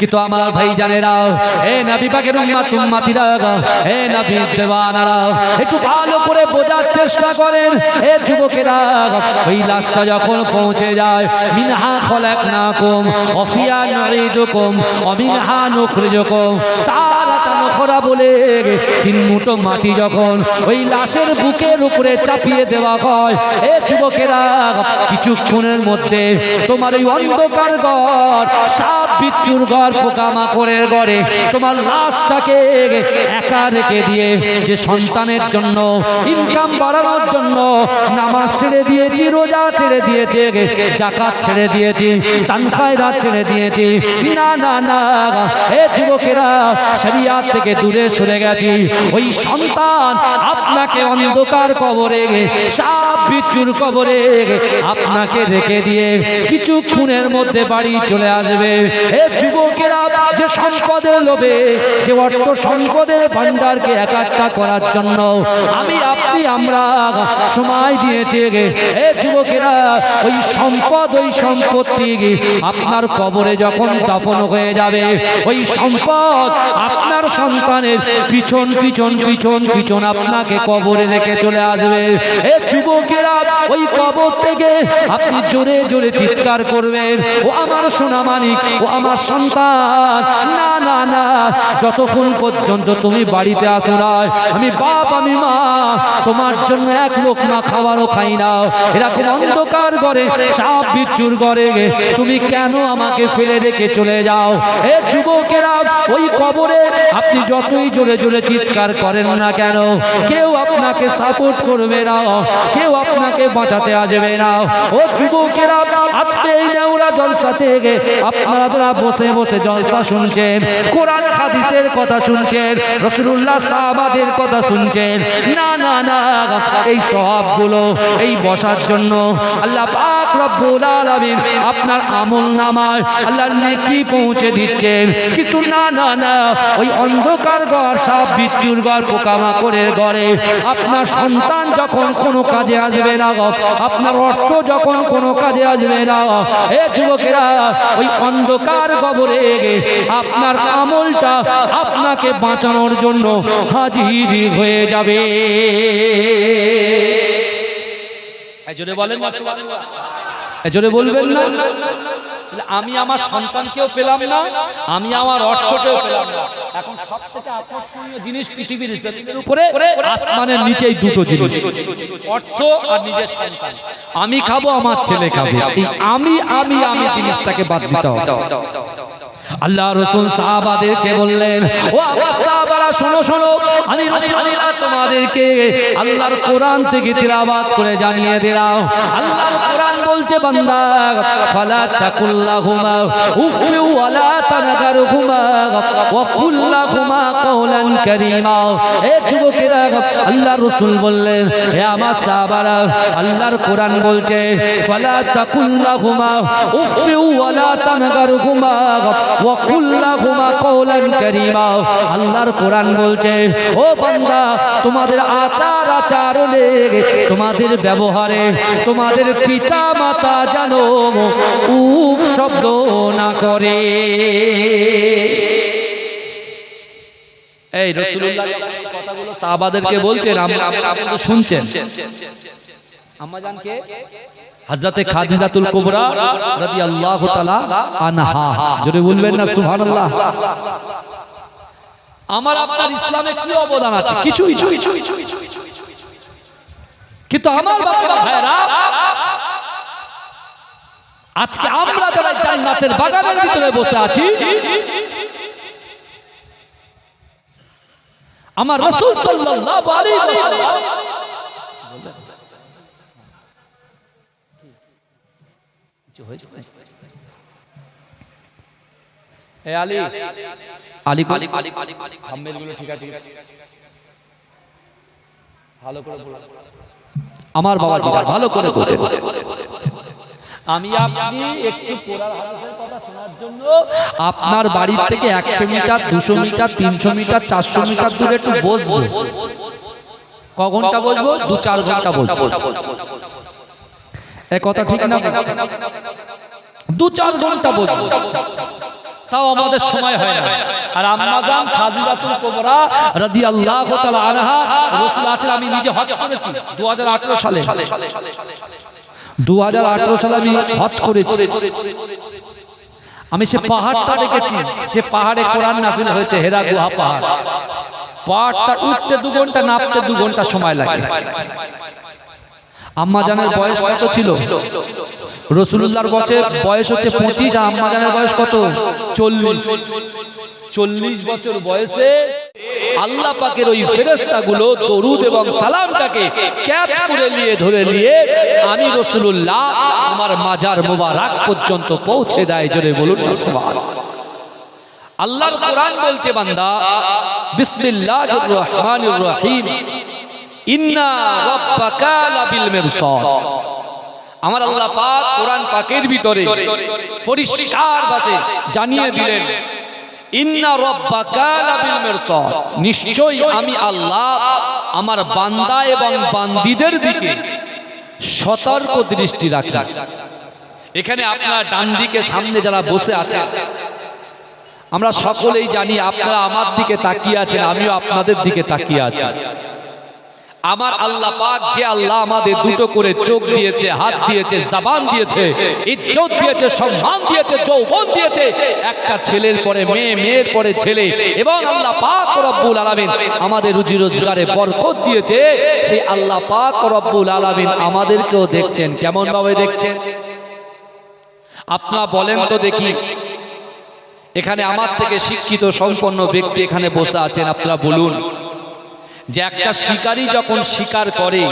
কিন্তু আমার ভাই জানেরা, এ নবী পাকের উম্মতিরা, এ নবী দেওয়ানারা, একটু ভালো করে বোঝার চেষ্টা করেন। এ যুবকেরা, ওই লাশটা যখন পৌঁছে যায়, মিনহা খলাকনাকুম ওয়া ফিহা নুঈদুকুম ওয়া মিনহা নুখরিজুকুম তারাতান উখরা বলে তিন মুঠো মাটি যখন ওই লাশের বুকের উপরে চাপিয়ে দেওয়া হয়, এ যুবকেরা, কিছুক্ষণের মধ্যে তোমার ওই অন্ধকার ঘর, সাপ বিচ্ছুর ঘর, পোকামাকড়ের ঘরে তোমার লাশটাকে একা রেখে দিয়ে, যে সন্তানের জন্য ইনকাম বাড়ানোর জন্য নামাজ ছেড়ে দিয়েছি, রোজা ছেড়ে দিয়েছে, যাকাত ছেড়ে দিয়েছি, দান খায়রাত ছেড়ে দিয়েছি, না না না, এ যুবকেরা, শরিয়াত থেকে দূরে সরে গেছি, ওই সন্তান আপনাকে অন্ধকার কবরে, সাপ বিচ্ছুর কবরে আপনাকে রেখে দিয়ে কিছুক্ষণের মধ্যে বাড়ি চলে আসবে। এ যুবকেরা, যে সম্পদের লোভে, যে অর্থ সম্পদের ভান্ডারকে একাট্টা করার জন্য আমি আপনি আমরা সময় দিয়েছে, এ যুবকেরা, ওই সম্পদ, ওই সম্পত্তি আপনার কবরে যখন দাফন হয়ে যাবে, ওই সম্পদ আপনার সন্তানের পিছন পিছন পিছন পিছন আপনাকে কবরে রেখে চলে আসবে। এ যুবকেরা, ওই কবর থেকে আপনি জোরে জোরে চিৎকার করবেন, ও আমার সোনা মানিক, ও আমার সন্তান, না না না, যতক্ষণ পর্যন্ত তুমি বাড়িতে আসো না, আমি বাপ, আমি মা, তোমার জন্য এক লোকমা খাবারও খাই না। এরকম অন্ধকার ঘরে, সাপ বিচ্ছুর ঘরে তুমি কেন আমাকে ফেলে রেখে চলে যাও? এ যুবকেরা, ওই কবরে আপনি যতই জোরে জোরে চিৎকার করেন না কেন, কেউ আপনাকে সাপোর্ট করবে না, কেউ আপনাকে বাঁচাতে আসবে না। ও যুবকেরা, আজকে এই নেওরা জলসা থেকে আপনারা যারা বসে বসে জলসা শুনছেন, কোরআন হাদিসের কথা শুনছেন, রাসূলুল্লাহ সাহাবাদের কথা শুনছেন, না না না, এই সওয়াবগুলো এই বসার জন্য আল্লাহ পাক রব্বুল আলামিন আপনার আমলনামায় আল্লাহর নেকি পৌঁছে দিচ্ছেন। কিন্তু না না না, ওই অন্ধকার ঘর, সাপ বিচ্ছুর ঘর, পোকামাকড়ের ঘরে আপনার সন্তান যখন কোনো কাজে আসবে না, আপনার অর্থ যখন কোনো কাজে আসবে না, এ যুবকেরা, ওই অন্ধকার কবরে আপনার আমলটা আপনাকে বাঁচানোর জন্য হাজির হয়ে যাবে। জোরে বলেন না, জোরে বলবেন না। আমি আমার সন্তানকেও পেলাম না, আমি আমার অর্থকেও পেলাম না। এখন সবথেকে আকর্ষণীয় জিনিস পৃথিবীর উপরে, আসমানের নিচেই দুটো জিনিস, অর্থ আর নিজের সন্তান। আমি খাবো, আমার ছেলে খাবে, এই আমি আমি আমি জিনিসটাকে বাদ দিতে হবে। আল্লাহ রাসূল সাহাবাদেরকে বললেন, ও আমার সাহাবারা, শোনো শোনো, আমি রাসূলুল্লাহ তোমাদেরকে আল্লাহর কোরআন থেকে তিলাওয়াত করে জানিয়ে দিলাম। আল্লাহর কোরআন বলছে, বান্দা, ফালা তাকুল্লাহুমা উফি ওয়ালা তানগারহুমা ওয়া কুল্লাহুমা কাওলান কারীমা। এ যুবকেরা, আল্লাহর রাসূল বললেন, হে আমার সাহাবারা, আল্লাহর কোরআন বলছে, ফালা তাকুল্লাহুমা উফি ওয়ালা তানগারহুমা ওয়া কুল্লাহুমা কাওলান কারীমা। আল্লাহর কোরআন বলছে, ও বান্দা, তোমাদের আচার আচরণে, তোমাদের ব্যবহারে তোমাদের পিতা মাতা যেন উপ শব্দ না করে। এই রাসূলুল্লাহ কথাগুলো সাহাবাদেরকে বলছেন, আপনারা শুনছেন। আম্মা জানকে হযরতে খাদিজাতুল কুবরা রাদিয়াল্লাহু তাআলা আনহা, জোরে বলবেন না সুবহানাল্লাহ। আমার আপনার ইসলামে কি অবদান আছে? কিছু কিছু কিছু। কিন্তু আমার বাবা ভাইরা, আজকে আমরা যারা জান্নাতের বাগানের ভিতরে বসে আছি, আমার রাসূল সাল্লাল্লাহু আলাইহি ওয়াসাল্লাম আমার বাবা ভালো করে বলে, আমি আপনি একটু কোরআন হাদিসের কথা শোনার জন্য আপনার বাড়ি থেকে 100 মিটার, 200 মিটার, 300 মিটার, 400 মিটার দূরে একটু বসবো। ক ঘন্টা বসবো? 2-4 ঘন্টা বসবো। এ কথা ঠিক না? 2-4 ঘন্টা বসবো। তাও আমাদের সময় হয় না। আর আম্মা জান খাদিজাতুল কুবরা রাদিয়াল্লাহু তাআলা আনহা রাসূল আছেন, আমি নিজে হজ করেছি 2018 সালে। 2018 সালে আমি হজ করেছি। আমি সে পাহাড়টা দেখেছি যে পাহাড়ে কোরআন নাযিল হয়েছে, হেরা গুহা পাহাড়। পাহাড়টা উঠতে 2 ঘন্টা, নামতে 2 ঘন্টা সময় লাগে। আম্মা জানের বয়স কত ছিল? রাসূলুল্লাহর বয়স হচ্ছে 25, আর আম্মা জানের বয়স কত? 40 বছর বয়সে আল্লাহ পাকের ওই ফেরেশতাগুলো দরুদ এবং সালামটাকে ক্যাচ করে ধরে নিয়ে আমি রাসূলুল্লাহ আমার মাজার মোবারক পর্যন্ত পৌঁছে দেয়। জোরে বলুন সুবহানাল্লাহ। আল্লাহর কোরআন বলছে বান্দা, বিসমিল্লাহির রহমানির রহিম, ইন্না রাব্বাকা লাবিল মিরসাদ। আমার আল্লাহ পাক কোরআন পাকের ভিতরে পরিষ্কার ভাষায় জানিয়ে দিলেন, ইন্না রাব্বাকা লাবিল মিরসাদ, নিশ্চয়ই আমি আল্লাহ আমার বান্দা এবং বান্দীদের দিকে সতর্ক দৃষ্টি রাখি। এখানে আপনার ডান দিকে সামনে যারা বসে আছেন, আমরা সকলেই জানি আপনারা আমার দিকে তাকিয়ে আছেন, আমিও আপনাদের দিকে তাকিয়ে আছি। আমার আল্লাহ পাক যে আল্লাহ আমাদের দুটো করে চোখ দিয়েছে, হাত দিয়েছে, জবান দিয়েছে, ইজ্জত দিয়েছে, সম্মান দিয়েছে, যৌবন দিয়েছে, একটা ছেলের পরে মেয়ে, মেয়ের পরে ছেলে, এবং আল্লাহ পাক রব্বুল আলামিন আমাদের রুজি রোজগারে বরকত দিয়েছে, সেই আল্লাহ পাক রব্বুল আলামিন আমাদেরকেও দেখছেন। কেমন ভাবে দেখছেন আপনারা বলেন তো দেখি? এখানে আমার থেকে শিক্ষিত সম্পন্ন ব্যক্তি এখানে বসে আছেন, আপনারা বলুন যে একটা শিকারী যখন শিকার করে,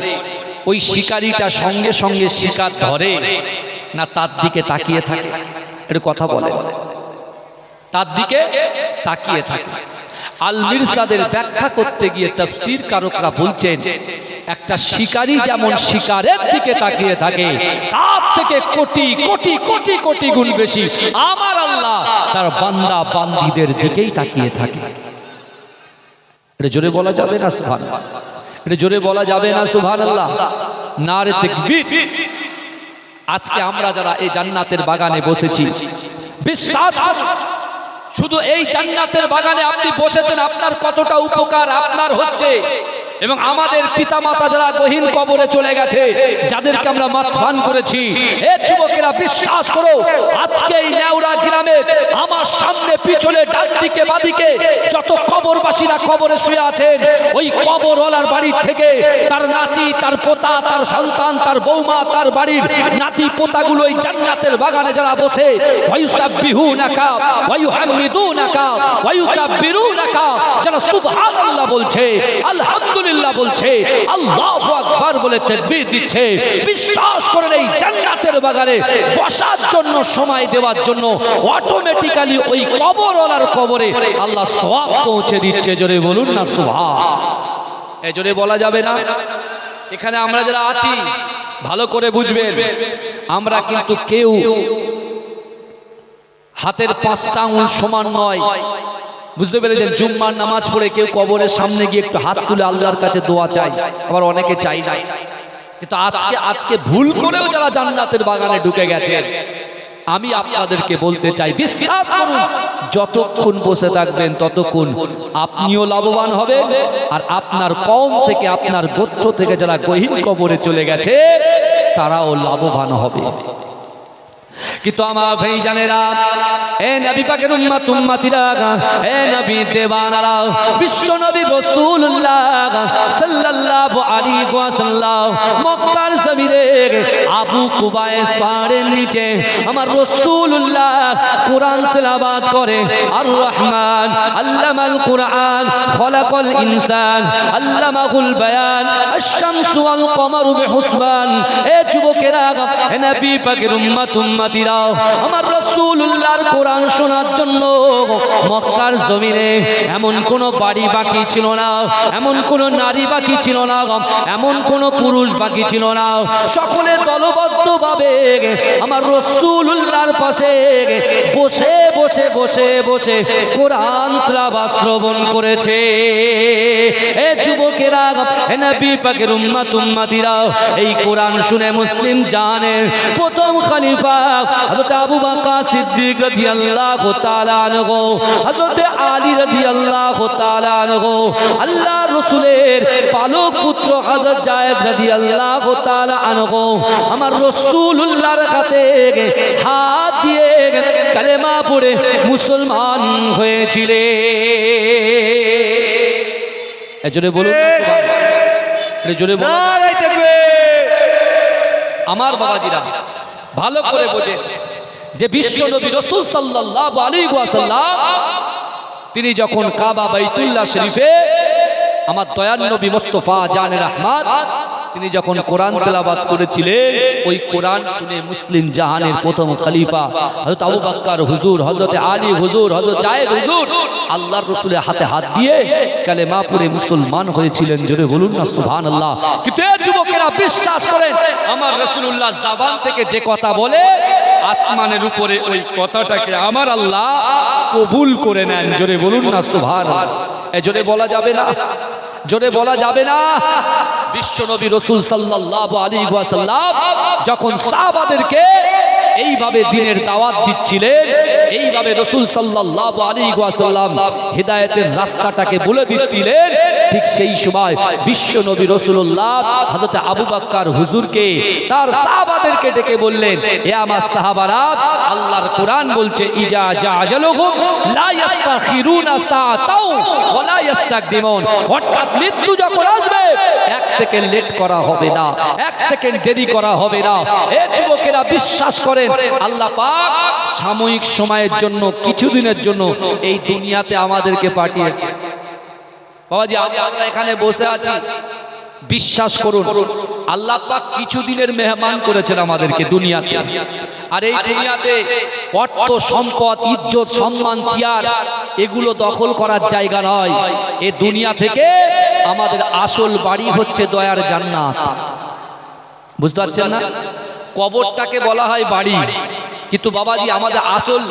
ওই শিকারীটা সঙ্গে সঙ্গে শিকার ধরে না তার দিকে তাকিয়ে থাকে? এর কথা বলে, তার দিকে তাকিয়ে থাকে। আল মিরসাদের ব্যাখ্যা করতে গিয়ে তাফসীর কারকরা বলছেন, একটা শিকারী যেমন শিকারের দিকে তাকিয়ে থাকে, তার থেকে কোটি কোটি কোটি কোটি গুণ বেশি আমার আল্লাহ তার বান্দা বান্দীদের দিকেই তাকিয়ে থাকে। এটা জোরে বলা যাবে না সুবহানাল্লাহ? এটা জোরে বলা যাবে না সুবহানাল্লাহ? নারে তাকবীর। আজকে আমরা যারা এই জান্নাতের বাগানে বসেছি, বিশ্বাস করুন, শুধু এই জান্নাতের বাগানে আপনি বসেছেন, আপনার কতটা উপকার আপনার হচ্ছে। এবং আমাদের পিতামাতা যারা গহীন কবরে চলে গেছে, যাদেরকে আমরা মাতফান করেছি, এ যুবকেরা বিশ্বাস করো, আজকে এই নেওড়া গ্রামে আমার সামনে পিছনে ডান দিকে বাদিকে যত কবরবাসীরা কবরে শুয়ে আছেন, ওই কবরওয়ালার বাড়ির থেকে তার নাতি, তার পোতা, তার সন্তান, তার বৌমা, তার বাড়ির নাতি পোতাগুলো এই জান্নাতের বাগানে যারা বসে ওয়ায়ুসাব্বিহুনাকা ওয়ায়ুহামিদুনাকা ওয়ায়ুকাব্বিরুনাকা, যারা সুবহানাল্লাহ বলছে, আলহামদুলিল্লাহ বলছে, আল্লাহু আকবার বলে তাকবীর দিচ্ছে, বিশ্বাস করেন এই জান্নাতের বাগানে বসার জন্য, সময় দেওয়ার জন্য অটোমেটিক্যালি ওই কবরওয়ালার কবরে আল্লাহ সওয়াব পৌঁছে দিচ্ছে। জোরে বলুন না সুবহান। এই জোরে বলা যাবে না? এখানে আমরা যারা আছি ভালো করে বুঝবেন, আমরা কিন্তু কেউ হাতের 5টা আঙুল সমান নয়। বুঝতে পেরেছেন? জুম্মার নামাজ পড়ে কেউ কবরের সামনে গিয়ে একটু হাত তুলে আল্লাহর কাছে দোয়া চাই, আবার অনেকে চাই না। কিন্তু আজকে ভুল করেও যারা জান্নাতের বাগানে ঢুকে গেছে, আমি আপনাদেরকে বলতে চাই, বিশ্বাস করুন, যতক্ষণ বসে থাকবেন ততক্ষণ আপনিও লাভবান হবেন, আর আপনার কওম থেকে, আপনার গোত্র থেকে যারা গহীন কবরে চলে গেছে তারাও লাভবান হবে। কিন্তু আমার ভাই জানেরা, এ নবী পাকের উম্মত উম্মতিরা, এ নবী দেওয়ানারা, বিশ্ব নবী রাসূলুল্লাহ সাল্লাল্লাহু আলাইহি ওয়াসাল্লাম মক্কার জমিনে আবু কুবাইস পাহাড়ের নিচে আমার রাসূলুল্লাহ কোরআন তেলাওয়াত করে। আর রহমান আল্লামাল কোরআন খলাকাল ইনসান আল্লামাহুল বায়ান আশ-শামসু ওয়াল কমারু বিহুসবান। এ যুবকেরা, এ নবী পাকের উম্মত উম্মতিরা, আমার রাসূলুল্লাহর কোরআন শোনার জন্য মক্কার জমিনে এমন কোন বাড়ি বাকি ছিল না, এমন কোন নারী বাকি ছিল না, এমন কোন পুরুষ বাকি ছিল না। সকলে দলবদ্ধভাবে আমার রাসূলুল্লাহর পাশে বসে বসে বসে বসে কোরআন তেলাওয়াত শ্রবণ করেছে। এ যুবকেরা, এ নবী পাকের উম্মত উম্মতিরা, এই কোরআন শুনে মুসলিম জানের প্রথম খলিফা হযরত আবু বকর সিদ্দিক রাদিয়াল্লাহু তাআলা আনহু, হযরত আলী রাদিয়াল্লাহু তাআলা আনহু, আল্লাহর রাসূলের পালক পুত্র হযরত যায়েদ রাদিয়াল্লাহু তাআলা আনহু আমার রাসূলুল্লাহর কাছে হাত দিয়ে কালেমা পড়ে মুসলমান হয়েছিলেন। জোরে বলুন সুবহানাল্লাহ, জোরে বলুন। আমার বাবাজিরা ভালো করে বোঝে যে বিশ্ব নবী রাসূল সাল্লাল্লাহু আলাইহি ওয়াসাল্লাম তিনি যখন কাবা বাইতুল্লাহ শরীফে আমার দয়ার নবী মুস্তাফা জানে রহমত তিনি যখন কোরআন তেলাওয়াত করেছিলেন, ওই কোরআন শুনে মুসলিম জাহানের প্রথম খলিফা হযরত আবু বকর হুজুর, হযরত আলী হুজুর, হযরত যায়েদ হুজুর আল্লাহর রাসূলের হাতে হাত দিয়ে কালেমা পড়ে মুসলমান হয়েছিলেন। জোরে বলুন না সুবহানাল্লাহ। কিন্তু এই যুবকেরা বিশ্বাস করেন আমার রাসূলুল্লাহ জবান থেকে যে কথা বলে আসমানের উপরে ওই কথাটাকে আমার আল্লাহ কবুল করে নেন। জোরে বলুন না সুবহানাল্লাহ। এই জোরে বলা যাবে না, জোরে বলা যাবে না। বিশ্ব নবী রাসূল সাল্লাল্লাহু আলাইহি ওয়াসাল্লাম যখন সাহাবাদেরকে এইভাবে দ্বীনের দাওয়াত দিচ্ছিলেন, এইভাবে রাসূল সাল্লাল্লাহু আলাইহি ওয়াসাল্লাম হিদায়াতের রাস্তাটাকে বলে দিচ্ছিলেন, ঠিক সেই সময় বিশ্ব নবী রাসূলুল্লাহ হযরত আবু বকর হুজুরকে তার সাহাবাদেরকে ডেকে বললেন, হে আমার সাহাবারা, আল্লাহর কোরআন বলছে ইজা জাআজালুহুম লা ইস্তাখিরুনা সাআতাও ওয়া লা ইস্তাকদিমুন, অর্থাৎ মৃত্যু যখন আসবে এক সেকেন্ড লেট করা হবে না, এক সেকেন্ড দেরি করা হবে না। এই যুবকেরা বিশ্বাস করেন আল্লাহ পাক সাময়িক সময়ের জন্য, কিছুদিনের জন্য এই দুনিয়াতে আমাদেরকে পাঠিয়েছে। বাবাজি আমরা এখানে বসে আছি, বিশ্বাস করুন আল্লাহ পাক কিছুদিনের মেহমান করেছেন আমাদেরকে দুনিয়াতে। আর এই দুনিয়াতে অর্থ সম্পদ, ইজ্জত, সম্মান, চেয়ার এগুলো দখল করার জায়গা নয়। এই দুনিয়া থেকে আমাদের আসল বাড়ি হচ্ছে দয়ার জান্নাত। বুঝতে পারছেন না? কবরটাকে বলা হয় বাড়ি, কিন্তু বাবাজি আমাদের আসল,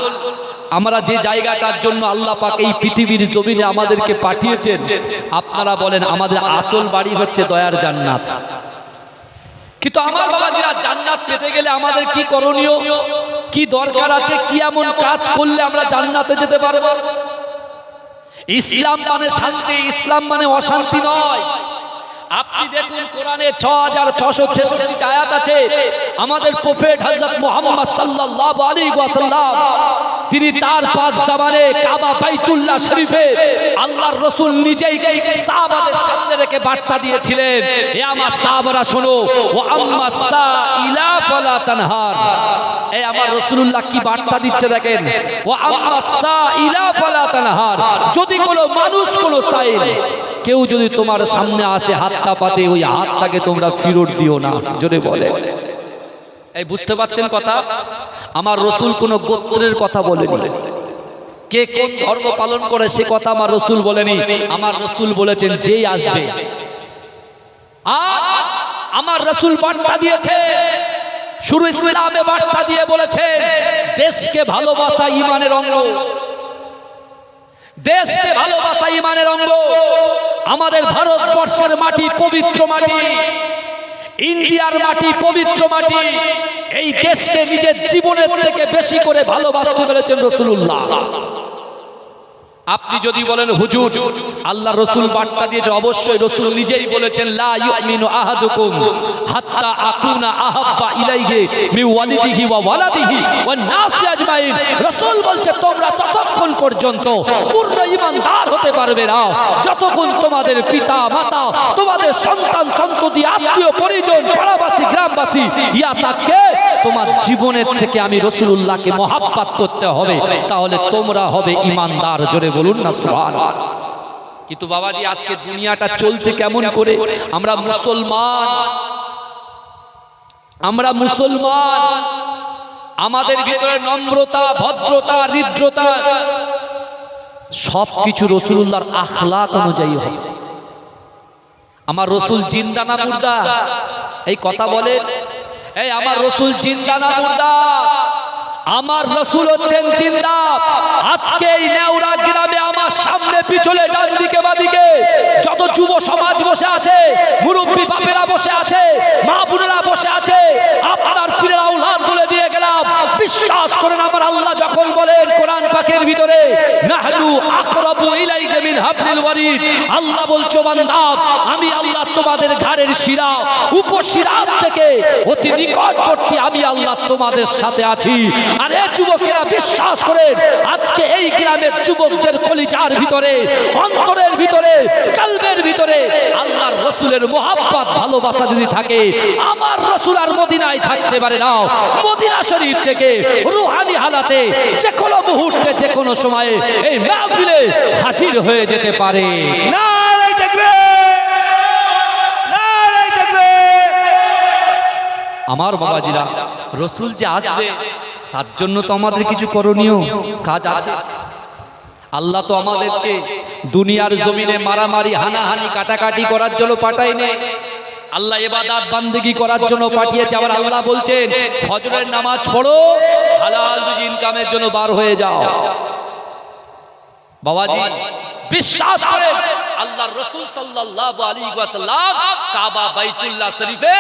আমরা যে জায়গাটার জন্য আল্লাহ পাক এই পৃথিবীর জমিনে আমাদেরকে পাঠিয়েছেন, আপনারা বলেন আমাদের আসল বাড়ি হচ্ছে দয়ার জান্নাত। কিন্তু আমার বাবাজিরা জান্নাত পেতে গেলে আমাদের কি করণীয়, কি দরকার আছে, কি এমন কাজ করলে আমরা জান্নাতে যেতে পারবো? ইসলাম মানে শান্তি, ইসলাম মানে অশান্তি নয়। আপনি দেখুন কোরআনে 6666 আয়াত আছে। আমাদের প্রফেট হযরত মুহাম্মদ সাল্লাল্লাহু আলাইহি ওয়াসাল্লাম তিনি তার পাক জামানে কাবা বাইতুল্লাহ শরীফে আল্লাহর রাসূল নিজেই সাহাবাদের সামনে রেখে বার্তা দিয়েছিলেন, হে আমার সাহাবারা শোনো, ওয়া আম্মাস সাইলা ফালা তানহার। এই আমার রাসূলুল্লাহ কি বার্তা দিচ্ছে দেখেন, ওয়া আম্মাস সাইলা ফালা তানহার। যদি কোনো মানুষ, কোনো সাইল, কেউ যদি তোমার সামনে আসে হাতটা পাতে, ওই হাতটাকে তোমরা ফিরত দিও না। জোরে বলে, এই বুঝতে পারছেন কথা? আমার রাসূল কোন গোত্রের কথা বলেনি, কে কোন ধর্ম পালন করে সে কথা আমার রাসূল বলেনি। আমার রাসূল বলেছেন যেই আসবে। আর আমার রাসূল বার্তা দিয়েছে, শুরু ইসলামে বার্তা দিয়ে বলেছেন দেশকে ভালোবাসা ঈমানের অঙ্গ, দেশকে ভালোবাসা ঈমানের অঙ্গ। আমাদের ভারতবর্ষের মাটি পবিত্র মাটি, ইন্ডিয়ার মাটি পবিত্র মাটি। এই দেশকে নিজের জীবনের থেকে বেশি করে ভালোবাসতে পেরেছেন রাসূলুল্লাহ। আপনি যদি বলেন হুজুর আল্লাহ রাসূল বার্তা দিয়েছে, অবশ্যই রাসূল নিজেই বলেছেন লা ইউমিনু আহাদুকুম হাত্তা আকুনা আহাব্বা ইলাইহি মিন ওয়ালিদিহি ওয়া ওয়ালাদিহি ওয়ান নাসি আজমাইন। রাসূল বলছে তোমরা ততক্ষণ পর্যন্ত পূর্ণ ঈমানদার হতে পারবে না যতক্ষণ তোমাদের পিতা মাতা, তোমাদের সন্তান সন্ততি, আত্মীয় পরিজন, পাড়াবাসী, গ্রামবাসী ইয়া তাকে তোমার জীবনের থেকে আমি রাসূলুল্লাহকে মহব্বত করতে হবে, তাহলে তোমরা হবে ঈমানদার। জোরে বলুন না সুবহানাল্লাহ। কিন্তু বাবাজি আজকে দুনিয়াটা চলছে কেমন করে? আমরা মুসলমান, আমরা মুসলমান, আমাদের ভিতরে নম্রতা, ভদ্রতা, হৃদ্রতা সবকিছু রাসূলুল্লাহর আখলাক অনুযায়ী হবে। আমার রাসূল জিন্দা না মুর্দা? এই কথা বলেন, এই আমার রাসূল জিন্দা না মুর্দা? আমার রাসূল হচ্ছেন জিন্দা। আজকে এই নেওড়া গ্রামে আমার সামনে পিছনে ডান দিকে বাদিকে যত যুব সমাজ বসে আছে, মুরব্বী বাপেরা বসে আছে, মা বোনেরা বসে আছে, আপনার পীরের আওলাদ বলে দিয়ে গেলাম, বিশ্বাস করেন আমার আল্লাহ নাহনু আকরাবু ইলাইকা মিন হাবলিল ওয়ারিদ। আল্লাহ বলছো বান্দা, আমি আল্লাহ তোমাদের ঘাড়ের শিরা উপশিরা থেকে অতি নিকটবর্তী, আমি আল্লাহ তোমাদের সাথে আছি। আর এই যুবকেরা বিশ্বাস করেন, আজকে এই গ্রামের যুবকদের কলিজার ভিতরে, অন্তরের ভিতরে, কলবের ভিতরে আল্লাহর রাসূলের মোহাব্বত ভালোবাসা যদি থাকে, আমার রাসূল আর মদিনায় থাকতে পারে না। মদিনা শরীফ থেকে রূহানি হালাতে যে কোনো মুহূর্তে, যে কোনো সময়ে এই মাহফিলে হাজির হয়ে যেতে পারে। নারায়ে তাকবীর, নারায়ে তাকবীর। আমার বাবাজিরা, রাসূল যে আসবে তার জন্য তো আমাদের কিছু করণীয় কাজ আছে। আল্লাহ তো আমাদেরকে দুনিয়ার জমিনে মারামারি, হানাহানি, কাটাকাটি করার জন্য পাঠায়নি। আল্লাহ ইবাদত বান্দেগি করার জন্য পাঠিয়েছে। আবার আল্লাহ বলছেন, ফজরের নামাজ পড়ো, হালাল রুজি ইনকামের জন্য বার হয়ে যাও। বাবাজি বিশ্বাস করেন, আল্লাহর রাসূল সাল্লাল্লাহু আলাইহি ওয়াসাল্লাম কাবা বাইতুল্লাহ শরীফে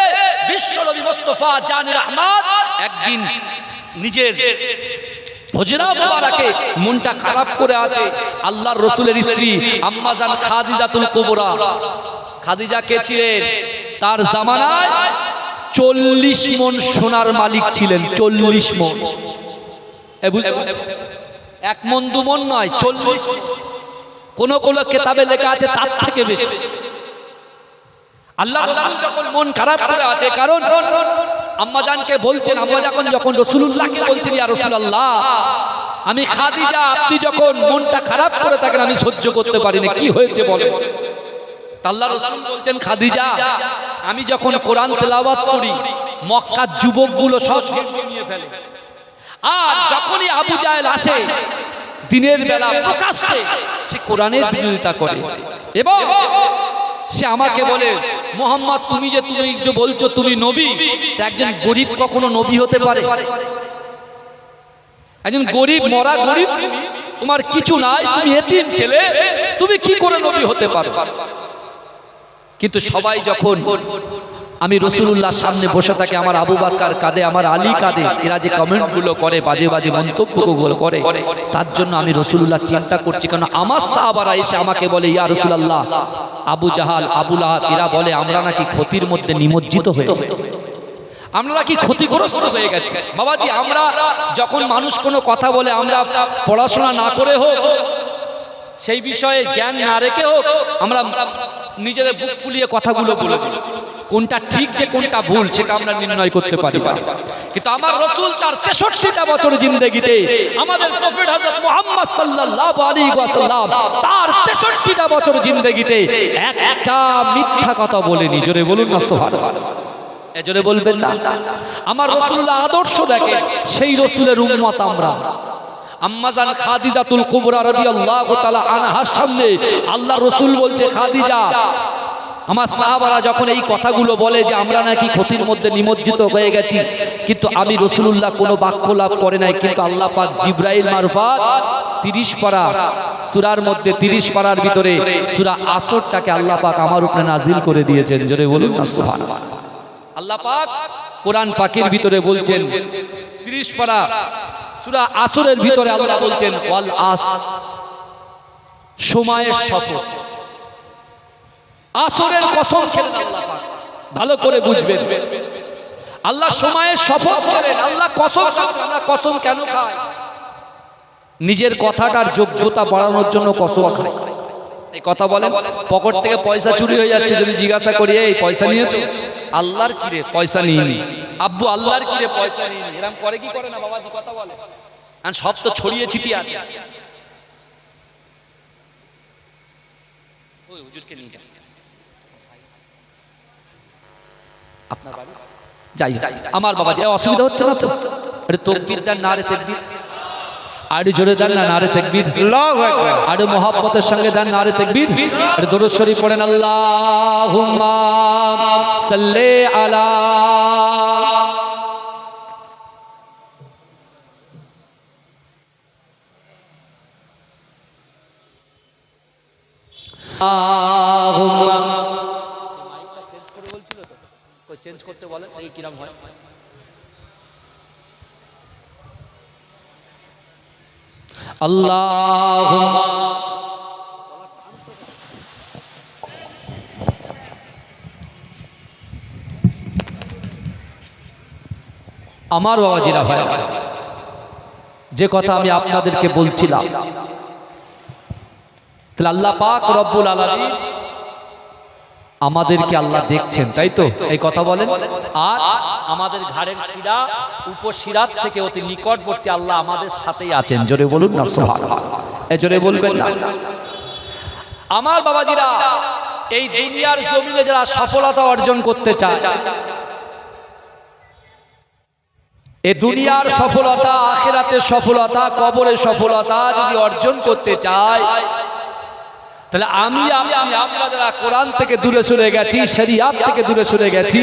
বিশ্বনবী মুস্তাফা জানে রহমত একদিন নিজের হুজরা মুবারাকে মনটা খারাপ করে আছে। আল্লাহর রাসূলের স্ত্রী আম্মা জান খাদিজাতুল কুবরা, খাদিজা কে ছিলেন? তার জামানায় 40 মণ সোনার মালিক ছিলেন। 40 মণ, এক মণ দু মণ নয়, 40। কোন কোন কিতাবে লেখা আছে তার থেকে বেশি। আল্লাহ রাসূল যখন মন খারাপ করে আছে, কারণ আম্মা জানকে বলছেন, আম্মা যখন রাসূলুল্লাহকে বলছেন, ইয়া রাসূলুল্লাহ, আমি খাদিজা, আপনি যখন মনটা খারাপ করে থাকেন আমি সহ্য করতে পারি না, কি হয়েছে বলেন। আল্লাহ রাসূল বলছেন, খাদিজা, আমি যখন কোরআন তেলাওয়াত করি মক্কার যুবকগুলো সব নিয়ে ফেলে, আর যখনই আবু জাহেল আসে দিনের বেলা প্রকাশ্যে সে কোরআনের বিরোধিতা করে, এবং সে আমাকে বলে, মুহাম্মদ তুমি যে বলছো তুমি নবী, তা একজন গরিব কখনো নবী হতে পারে? একজন গরিব, মরা গরিব, তোমার কিছু নাই, তুমি এতিম ছেলে, তুমি কি করে নবী হতে পারো? কিন্তু সবাই যখন আমি রাসূলুল্লাহর সামনে বসে থাকি, আমার আবু বকর কাঁদে, আমার আলী কাঁদে, এরা যে কমেন্টগুলো করে, বাজে বাজে মন্তব্যগুলো করে, তার জন্য আমি রাসূলুল্লাহ চিন্তা করছি। কারণ আমার সাহাবারা এসে আমাকে বলে, ইয়া রাসূলুল্লাহ, আবু জাহাল, আবু লাহাব এরা বলে আমরা নাকি ক্ষতির মধ্যে নিমজ্জিত হয়ে গেছি, আমরা নাকি ক্ষতিগ্রস্ত হয়ে গেছি। বাবাজি, আমরা যখন মানুষ কোনো কথা বলে, আমরা পড়াশোনা না করে হোক, সেই বিষয়ে জ্ঞান না রেখে হোক, আমরা নিজেদের বুক ফুলিয়ে কথাগুলো বলে দিই, কোনটা ঠিক যে কোনটা ভুল সেটা আমরা নির্ণয় করতে পারি। কিন্তু আমার রাসূল তার 63টা বছর জিন্দেগিতে, আমাদের প্রফেট হযরত মুহাম্মদ সাল্লাল্লাহু আলাইহি ওয়াসাল্লাম তার 63টা বছর জিন্দেগিতে একটা মিথ্যা কথা বলেনি। জোরে বলুন না সুবহানাল্লাহ। এজোরে বলবেন না? আমার রাসূলুল্লাহ আদর্শ দেখেন, সেই রাসূলের উম্মত আমরা। আম্মা জান খাদিজাতুল কুবরা রাদিয়াল্লাহু তাআলা আনহার সামনে আল্লাহর রাসূল বলছে, খাদিজা, আমার সাহাবারা যখন এই কথাগুলো বলে যে আমরা নাকি ক্ষতির মধ্যে নিমজ্জিত হয়ে গেছি, কিন্তু আমি রাসূলুল্লাহ কোনো বাক্য লাভ করে নাই, কিন্তু আল্লাহ পাক জিবরাইল মারফত 30 পারা সূরার মধ্যে 30 পারার ভিতরে সূরা আসরটাকে আল্লাহ পাক আমার উপরে নাজিল করে দিয়েছেন। জোরে বলুন না সুবহানাল্লাহ। আল্লাহ পাক কোরআন পাকের ভিতরে বলছেন, 30 পারা সূরা আসরের ভিতরে আল্লাহ বলছেন, ওয়াল আস, সময়ের শপথ, আসরের কসম খেলেন আল্লাহ পাক। ভালো করে বুঝবেন, আল্লাহ সময়ের শপথ করেন, আল্লাহ কসম খাচ্ছেন। আমরা কসম কেন খাই? নিজের কথাটার যোগ্যতা বাড়ানোর জন্য কসম খাই। এই কথা বলেন, পকেট থেকে পয়সা চুরি হয়ে যাচ্ছে, যদি জিজ্ঞাসা করি এই পয়সা নিয়েছো? আল্লাহর কি রে পয়সা নিইনি। আব্বু, আল্লাহর কি রে পয়সা নিইনি। এরকম করে কি করে না বাবাজি? কথা বলে, আর সব তো ছড়িয়ে ছিটিয়ে আছে। ওই হুজুরকে নিয়ে যান আপনার বাড়ি, যাই আমার বাবাজি। অসুবিধা হচ্ছে না তো? আরে তাকবীর দেন, নারে তাকবীর। আরে জোরে দেন না, নারে তাকবীর। আল্লাহু আকবার। আরে মোহাব্বতের সঙ্গে দেন, নারে তাকবীর। আরে দরুদ শরীফ পড়েন, আল্লাহুম্মা সাল্লি আলা। আল্লাহুম্মা, মাইকটা চেঞ্জ করে বলছিল তো, কই চেঞ্জ করতে বলেন, এই কিরকম হয়? আল্লাহুম্মা আমার বাবাজিরা ভাই, যে কথা আমি আপনাদেরকে বলছিলাম, তাহলে আল্লাহ পাক রব্বুল আলামিন আমাদেরকে আল্লাহ দেখছেন, তাই তো? এই কথা বলেন। আর আমাদের ঘাড়ের শিরা উপশিরাত থেকে অতি নিকটবর্তী আল্লাহ আমাদের সাথেই আছেন। জোরে বলুন না সুবহানাল্লাহ। এই জোরে বলবেন না। আমার বাবাজিরা, এই দুনিয়ার জমিনে যারা সফলতা অর্জন করতে চায়, এই দুনিয়ার সফলতা, আখিরাতের সফলতা, কবরের সফলতা যদি অর্জন করতে চায়, তাহলে আমরা যারা কোরআন থেকে দূরে সরে গেছি, শরিয়াত থেকে দূরে সরে গেছি,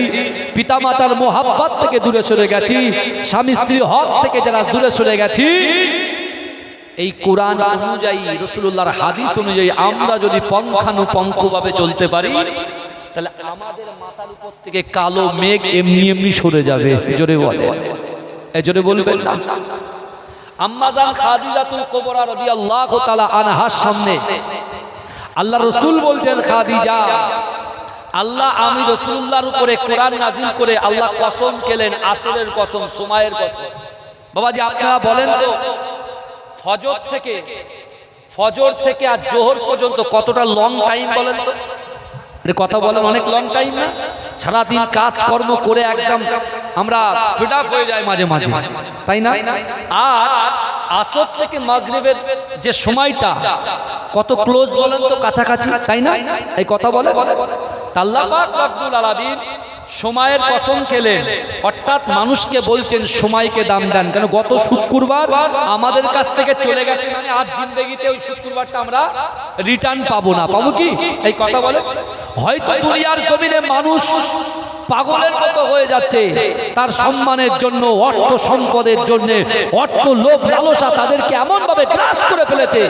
পিতামাতার মোহাব্বত থেকে দূরে সরে গেছি, স্বামী স্ত্রীর হক থেকে যারা দূরে সরে গেছি, এই কোরআন অনুযায়ী, রাসূলুল্লাহর হাদিস অনুযায়ী আমরা যদি পঙ্খানুপঙ্খভাবে চলতে পারি, তাহলে আমাদের মাথার উপর থেকে কালো মেঘ এমনি এমনি সরে যাবে। জোরে বলে, এই জোরে বলবেন না। আম্মা জান খাদিজাতুল কুবরা রাদিয়াল্লাহু তাআলা আনহার সামনে আল্লাহ রসুল বলছেন, খাদিজা, আল্লাহ আমি রাসূলুল্লাহর উপরে কোরআন নাযিল করে আল্লাহ কসম খেলেন, আসরের কসম, সময়ের কসম। বাবাজি আপনারা বলেন তো, ফজর থেকে আর জোহর পর্যন্ত কতটা লং টাইম বলেন তো? কথা বলেন, অনেক লং টাইম না? সারাদিন কাজকর্ম করে একদম আমরা ফিট আপ হয়ে যাই মাঝে মাঝে, তাই না? আর আসর থেকে মাগরিবের যে সময়টা কত ক্লোজ বলেন তো, কাছাকাছি, তাই না? এই কথা বলে। আল্লাহ পাক রব্বুল আলামিন সময়ের কসম খেলেন, অর্থাৎ মানুষকে বলছেন সময়কে দাম দেন। কেন? গত শুক্রবার আমাদের কাছ থেকে চলে গেছে, মানে আজ জিন্দেগিতে ওই শুক্রবারটা আমরা রিটার্ন পাবো না। পাবো কি? এই কথা বলে। হয়তো দুনিয়ার জমিনে মানুষ পাগলের মতো হয়ে যাচ্ছে, তার সম্মানের জন্য, অর্থ সম্পদের জন্য, অর্থ লোভ লালসা তাদেরকে এমন ভাবে গ্রাস করে ফেলেছে,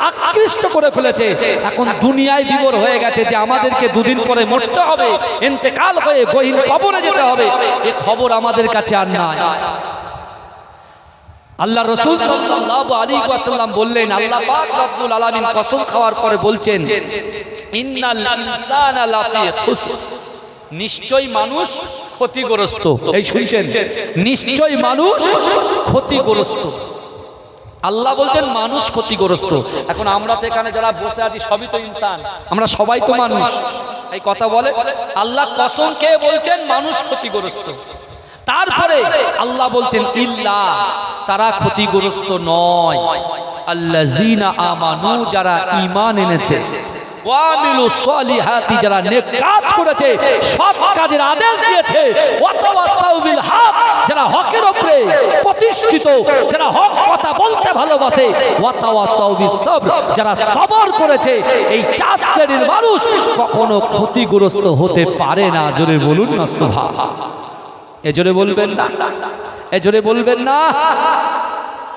আকৃষ্ট করে ফেলেছে, এখন দুনিয়ায় বিভোর হয়ে গেছে যে আমাদেরকে দুদিন পরে মরতে হবে, ইন্তেকাল হয়ে গহীন কবরে যেতে হবে। এই খবর আমাদের কাছে আর নাই। আল্লাহ রাসূল সাল্লাল্লাহু আলাইহি ওয়াসাল্লাম বললেন, আল্লাহ পাক রব্বুল আলামিন কসম খাওয়ার পরে বলছেন, ইন্নাল ইনসানা লাফি খুসর, নিশ্চয়ই মানুষ ক্ষতিগ্রস্ত। এই শুনছেন? নিশ্চয়ই মানুষ ক্ষতিগ্রস্ত। আল্লাহ বলছেন মানুষ ক্ষতিগ্রস্ত। এখন আমরা তো এখানে যারা বসে আছি সবই তো ইনসান, আমরা সবাই তো মানুষ। এই কথা বলে। আল্লাহ কসম খেয়ে বলছেন মানুষ ক্ষতিগ্রস্ত। তারপরে আল্লাহ বলছেন ইল্লা, তারা ক্ষতিগ্রস্ত নয়, আল্লাযীনা আমানু, যারা ঈমান এনেছে, ওয়া আমিলুস সলিহাতি, যারা নেক কাজ করেছে, সৎ কাজের আদেশ দিয়েছে, ওয়া তাওয়াসাউ বিল হক, যারা হকের উপরে প্রতিষ্ঠিত, যারা হক কথা বলতে ভালোবাসে, ওয়া তাওয়াসাউ বিস সবর, যারা সবর করেছে। এই চার শ্রেণীর মানুষ কখনো ক্ষতিগ্রস্ত হতে পারে না। জোরে বলুন না সুবহানাল্লাহ। এজোরে বলবেন না, এজোরে বলবেন না।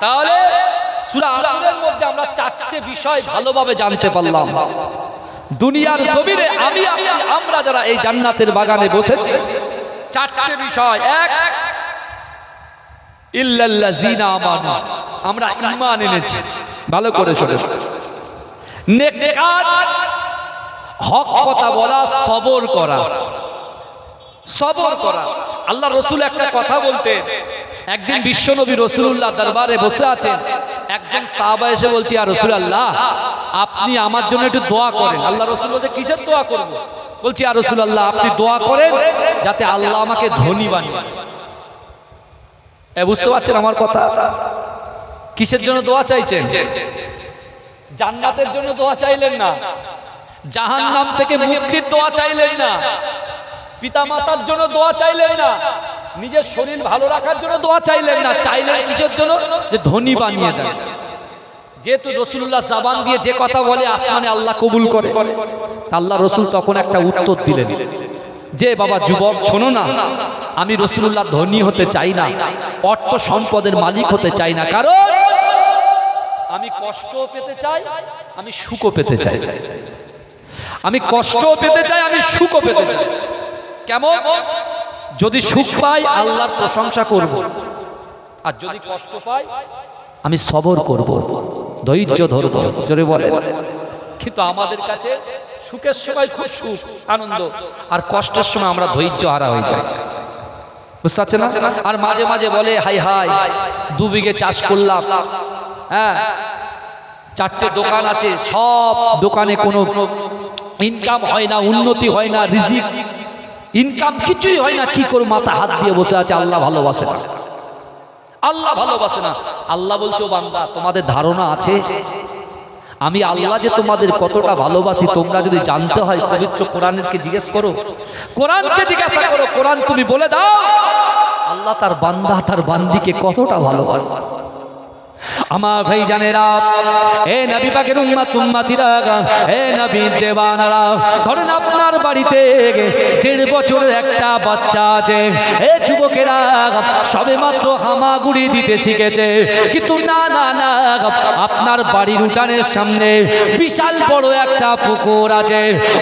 তাহলে সূরা আসরের মধ্যে আমরা চারটি বিষয় ভালোভাবে জানতে পারলাম। দুনিয়ার জমিনে আমরা যারা এই জান্নাতের বাগানে বসেছি, চারটি বিষয়। এক, ইল্লাল্লাযীনা আমানু, আমরা ঈমান এনেছি। ভালো করে শুনে, নেক কাজ, হক কথা বলা, সবর করা, সবর করা। আল্লাহ রসুল একটা কথা বলতেন, একদিন বিশ্বনবী রাসূলুল্লাহ দরবারে বসে আছেন, একজন সাহাবা এসে বলছে, ইয়া রাসূলুল্লাহ, আপনি আমার জন্য একটু দোয়া করেন। আল্লাহ রসুল বলতে, কিসের দোয়া করব? বলছি, ইয়া রাসূলুল্লাহ, আপনি দোয়া করেন যাতে আল্লাহ আমাকে ধনী বানিয়ে। বুঝতে পারছেন আমার কথা? কিসের জন্য দোয়া চাইছেন? জান্নাতের জন্য দোয়া চাইলেন না, জাহান্নাম থেকে মুক্তির দোয়া চাইলেন না, পিতামাতার জন্য দোয়া চাইলেন না, নিজের শরীর ভালো রাখার জন্য দোয়া চাইলেন না, চাইলেন কিসের জন্য? যে ধনী বানিয়ে দেন। যেহেতু রাসূলুল্লাহ জবান দিয়ে যে কথা বলে আসমানে আল্লাহ কবুল করে, আল্লাহ রসুল তখন একটা উত্তর দিলেন যে, বাবা যুবক, শোনো না, আমি রাসূলুল্লাহ ধনী হতে চাই না, অর্থ সম্পদের মালিক হতে চাই না, কারণ আমি কষ্টও পেতে চাই, আমি সুখও পেতে চাই। আমি কষ্টও পেতে চাই, আমি সুখও পেতে চাই। কেমন? যদি সুখ পাই আল্লাহর প্রশংসা করব, আর যদি কষ্ট পাই আমি সবর করব। ধৈর্য ধরবো, জোরে বলে। কিন্তু আমাদের কাছে সুখের সময় খুব সুখ আনন্দ, আর কষ্টের সময় আমরা ধৈর্য হারা হয়ে যাই, বুঝতে পারছেন না? আর মাঝে মাঝে বলে হাই হাই 2 বিঘে চাষ করলাম, হ্যাঁ 4টে দোকান আছে, সব দোকানে কোনো ইনকাম হয় না, উন্নতি হয় না, রিজিক ইনকাম কিছুই হয় না, কি করে মাথা হাত দিয়ে বসে আছে। আল্লাহ ভালোবাসে না, আল্লাহ ভালোবাসে না। আল্লাহ বলছো বান্দা তোমাদের ধারণা আছে আমি আল্লাহ যে তোমাদের কতটা ভালোবাসি? তোমরা যদি জানতে হয় পবিত্র কোরআনকে জিজ্ঞেস করো, কোরআনকে জিজ্ঞাসা করো, কোরআন তুমি বলে দাও আল্লাহ তার বান্দা তার বান্দিকে কতটা ভালোবাসে। আমার ভাই জানেরা, এ নবী পাকের উম্মতিরা, এ নবী দেওয়ানারা, ধরেন আপনার বাড়িতে 1.5 বছরের একটা বাচ্চা আছে, এ যুবকেরা সবে মাত্র হামাগুড়ি দিতে শিখেছে, কিন্তু না না না, আপনার বাড়ির উঠানের সামনে বিশাল বড় একটা পুকুর আছে।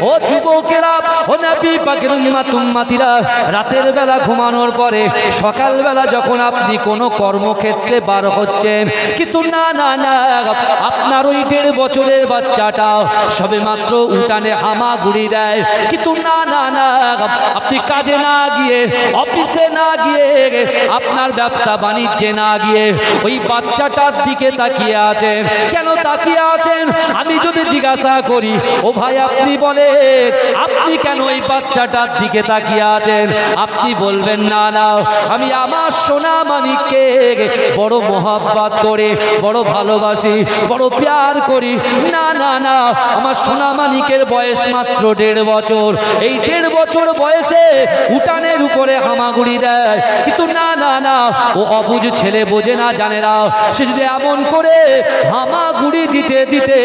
ও যুবকেরা, ও নবী পাকের উম্মতিরা, রাতের বেলা ঘুমানোর পরে সকালবেলা যখন আপনি কোনো কর্মক্ষেত্রে বার হচ্ছেন, কিন্তু না না না, আপনার ওই 1.5 বছরের বাচ্চাটা সবে মাত্র উঠানে হামাগুড়ি দেয়, কিন্তু না না না, আপনি কাজে না গিয়ে, অফিসে না গিয়ে, আপনার ব্যবসা বাণিজ্যে না গিয়ে ওই বাচ্চাটার দিকে তাকিয়ে আছেন। কেন তাকিয়ে আছেন? আমি যদি জিজ্ঞাসা করি, ও ভাই আপনি বলেন আপনি কেন ওই বাচ্চাটার দিকে তাকিয়ে আছেন? আপনি বলবেন না না, আমি আমার সোনা মানিককে বড় মহব্বত করে, বড় ভালোবাসি, বড় প্যার করি। না না না, আমার সোনা মানিকের বয়স মাত্র 1.5 বছর, এই 1.5 বছর বয়সে উঠানের উপরে হামাগুড়ি দেয়, কিন্তু না না না, ও অবুঝ ছেলে, বোঝে না, জানে না। সে যদি এমন করে হামাগুড়ি দিতে দিতে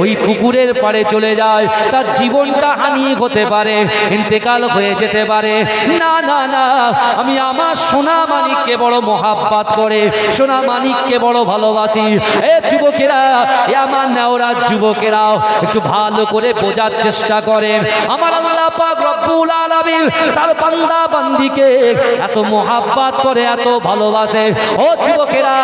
ওই পুকুরের পাড়ে চলে যায়, তার জীবনটা হানি হতে পারে, ইন্তেকাল হয়ে যেতে পারে। না না না, আমি আমার সোনা মানিককে বড় মহাব্বত করে, সোনা মানিককে বড় ভালোবাসি। এ যুবকেরা, এ আমার নেওরা যুবকেরা, একটু ভালো করে বোঝার চেষ্টা করেন। আমার আল্লাহ পাক রব্বুল আলামিন তার বান্দা বান্দিকে এত মহাব্বত করে, এত ভালোবাসে। ও যুবকেরা,